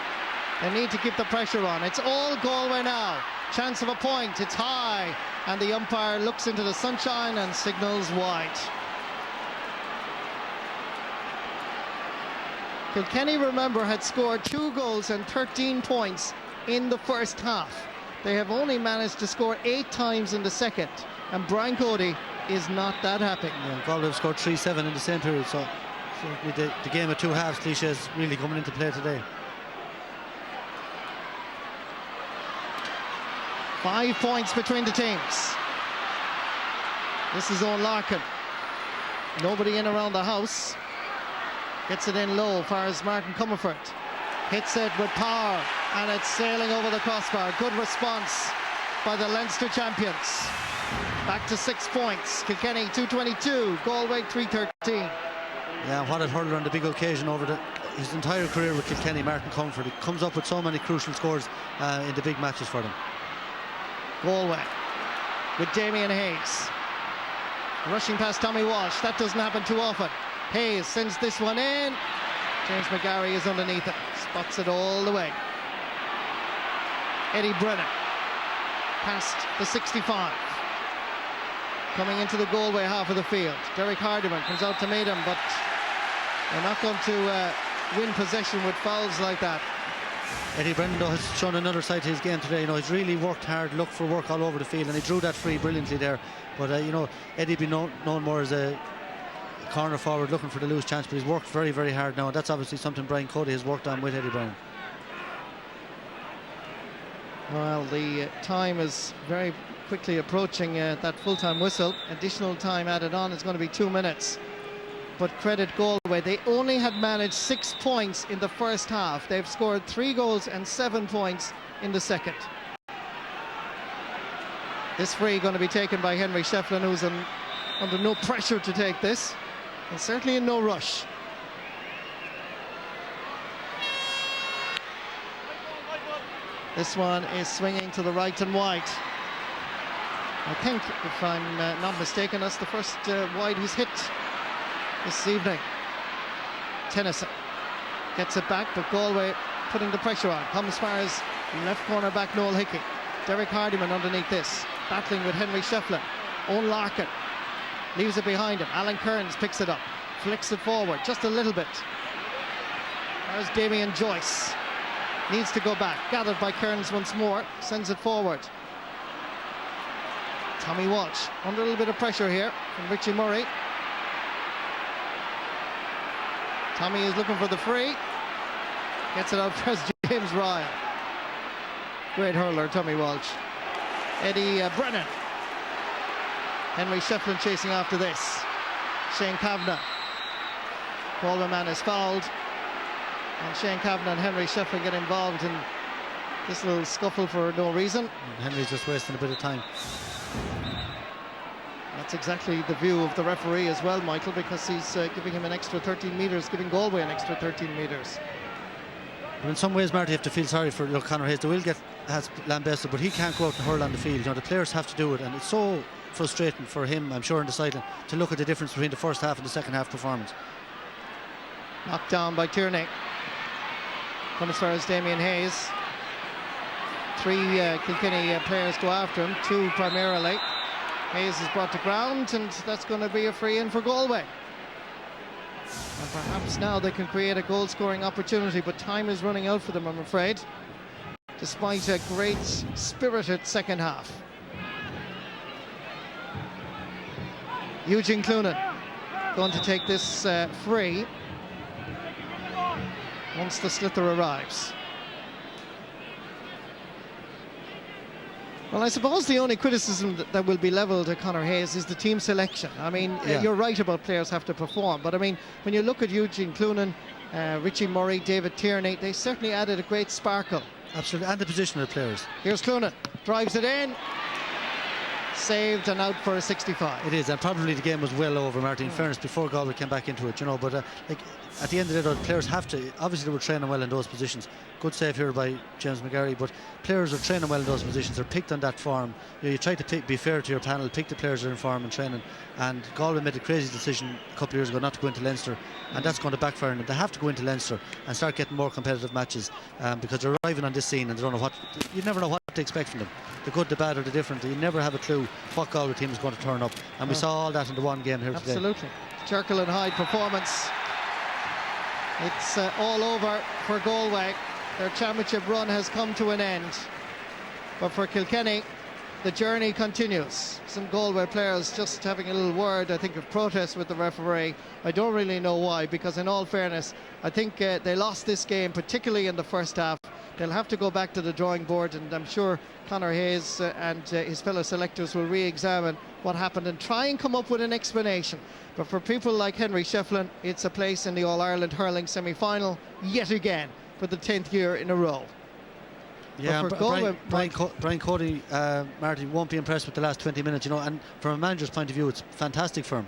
S1: They need to keep the pressure on. It's all Galway now. Chance of a point. It's high, and the umpire looks into the sunshine and signals wide. Kilkenny, remember, had scored 2 goals and 13 points in the first half. They have only managed to score 8 times in the second, and Brian Cody is not that happy.
S2: Yeah, Galway have scored 3-7 in the same period, so certainly the game of 2 halves cliche is really coming into play today.
S1: 5 points between the teams. This is Owen Larkin. Nobody in around the house. Gets it in low, far as Martin Comerford. Hits it with power, and it's sailing over the crossbar. Good response by the Leinster champions. Back to 6 points. Kilkenny 2-22, Galway 3-13.
S2: Yeah, what a hurler on the big occasion over his entire career with Kilkenny, Martin Comerford. He comes up with so many crucial scores in the big matches for them.
S1: Galway with Damien Hayes. Rushing past Tommy Walsh. That doesn't happen too often. Hayes sends this one in. James McGarry is underneath it. Spots it all the way. Eddie Brennan past the 65. Coming into the Galway half of the field. Derek Hardiman comes out to meet him, but they're not going to win possession with fouls like that.
S2: Eddie Brennan, though, has shown another side to his game today. He's really worked hard, looked for work all over the field, and he drew that free brilliantly there. But Eddie be known more as a corner forward looking for the loose chance, but he's worked very, very hard now, and that's obviously something Brian Cody has worked on with Eddie Brennan.
S1: Well, the time is very quickly approaching that full-time whistle. Additional time added on is going to be 2 minutes. But credit Galway, they only had managed 6 points in the first half. They've scored 3 goals and 7 points in the second. This free going to be taken by Henry Shefflin, who's under no pressure to take this, and certainly in no rush. This one is swinging to the right and wide. I think, if I'm not mistaken, that's the first wide he's hit this evening. Tennyson gets it back, but Galway putting the pressure on. Comes as far as left corner back Noel Hickey. Derek Hardiman underneath this, battling with Henry Shefflin. Owen Larkin leaves it behind him. Alan Kearns picks it up, flicks it forward just a little bit. There's Damien Joyce. Needs to go back. Gathered by Kearns once more. Sends it forward. Tommy Walsh under a little bit of pressure here from Richie Murray. Tommy is looking for the free. Gets it out for James Ryle. Great hurler, Tommy Walsh. Eddie Brennan. Henry Shefflin chasing after this. Shane Kavanagh. Galway man is fouled. And Shane Kavanagh and Henry Shefflin get involved in this little scuffle for no reason.
S2: And Henry's just wasting a bit of time.
S1: That's exactly the view of the referee as well, Michael, because he's giving him an extra 13 metres, giving Galway an extra 13 metres.
S2: But in some ways, Marty, you have to feel sorry for Conor Hayes. They will get lambasted, but he can't go out and hurl on the field. You know, the players have to do it, and it's so frustrating for him, I'm sure, in the sideline, to look at the difference between the first half and the second half performance.
S1: Knocked down by Tierney. Comes as far as Damien Hayes. 3 Kilkenny players go after him, 2 primarily. Hayes is brought to ground, and that's going to be a free in for Galway. And perhaps now they can create a goal-scoring opportunity, but time is running out for them, I'm afraid, despite a great spirited second half. Eugene Clunan going to take this free once the sliotar arrives. Well, I suppose the only criticism that will be levelled at Conor Hayes is the team selection. I mean, you're right about players have to perform, but I mean, when you look at Eugene Clunan, Richie Murray, David Tierney, they certainly added a great sparkle.
S2: Absolutely, and the position of the players.
S1: Here's Clunan, drives it in, saved and out for a 65.
S2: It is, and probably the game was well over, Martin, in fairness, before Galway came back into it, you know, but like, at the end of the day, the players have to, obviously they were training well in those positions. Good save here by James McGarry, but players are training well in those positions. They're picked on that form. You try to be fair to your panel, pick the players that are in form and training, and Galway made a crazy decision a couple of years ago not to go into Leinster, and that's going to backfire on them. They have to go into Leinster and start getting more competitive matches, because they're arriving on this scene and they don't know what, you never know what to expect from them. The good, the bad or the different. You never have a clue what Galway team is going to turn up, and we saw all that in the one game here today.
S1: Absolutely. Jekyll and Hyde performance. It's all over for Galway. Their championship run has come to an end. But for Kilkenny, the journey continues. Some Galway players just having a little word, I think, of protest with the referee. I don't really know why, because in all fairness, I think they lost this game, particularly in the first half. They'll have to go back to the drawing board, and I'm sure Conor Hayes and his fellow selectors will re-examine what happened and try and come up with an explanation. But for people like Henry Shefflin, it's a place in the All-Ireland hurling semi-final yet again for the 10th year in a row.
S2: Yeah,
S1: Galway,
S2: Brian Cody, Martin, won't be impressed with the last 20 minutes, you know, and from a manager's point of view, it's fantastic for him.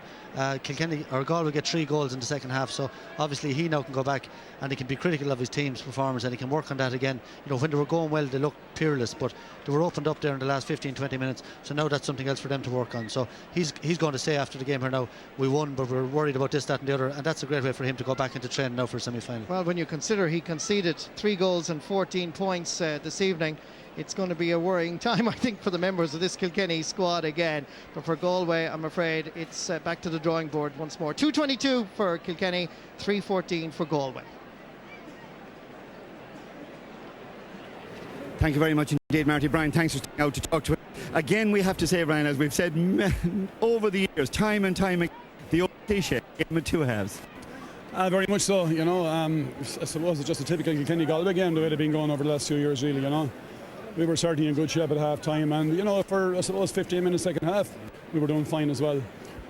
S2: Kilkenny or Galway get 3 goals in the second half, so obviously he now can go back and he can be critical of his team's performance, and he can work on that again. You know, when they were going well, they looked peerless, but they were opened up there in the last 15-20 minutes, so now that's something else for them to work on. So he's going to say after the game here now, we won, but we're worried about this, that and the other, and that's a great way for him to go back into training now for a semi-final.
S1: Well, when you consider he conceded 3 goals and 14 points this evening, it's going to be a worrying time, I think, for the members of this Kilkenny squad again. But for Galway, I'm afraid it's back to the drawing board once more. 2:22 for Kilkenny, 3:14 for Galway.
S6: Thank you very much indeed, Marty. Brian, thanks for staying out to talk to us. Again, we have to say, Brian, as we've said over the years, time and time again, the old cliche, game of 2 halves.
S7: Very much so, you know. I suppose it's just a typical Kilkenny Galway game, the way they've been going over the last 2 years, really, you know. We were certainly in good shape at half time, and, you know, for, I suppose, 15 minutes second half, we were doing fine as well.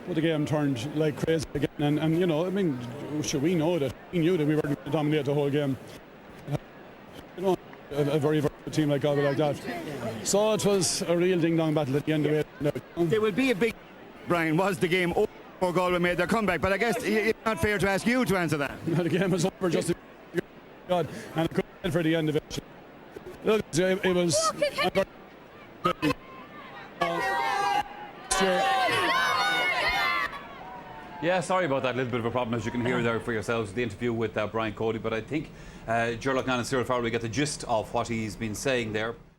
S7: But the game turned like crazy again, and you know, I mean, sure, we knew that we were going to dominate the whole game. You know, a very, very good team like Galway like that. So it was a real ding-dong battle at the end of it.
S6: There will be a big, Brian, was the game over before Galway made their comeback, but I guess it's not fair to ask you to answer that.
S7: The game was over just a God, and I couldn't for the end of it. Look, it was.
S4: Yeah, sorry about that. A little bit of a problem, as you can hear there for yourselves, the interview with Brian Cody. But I think Gerlach Nan and Cyril Farrell, we get the gist of what he's been saying there.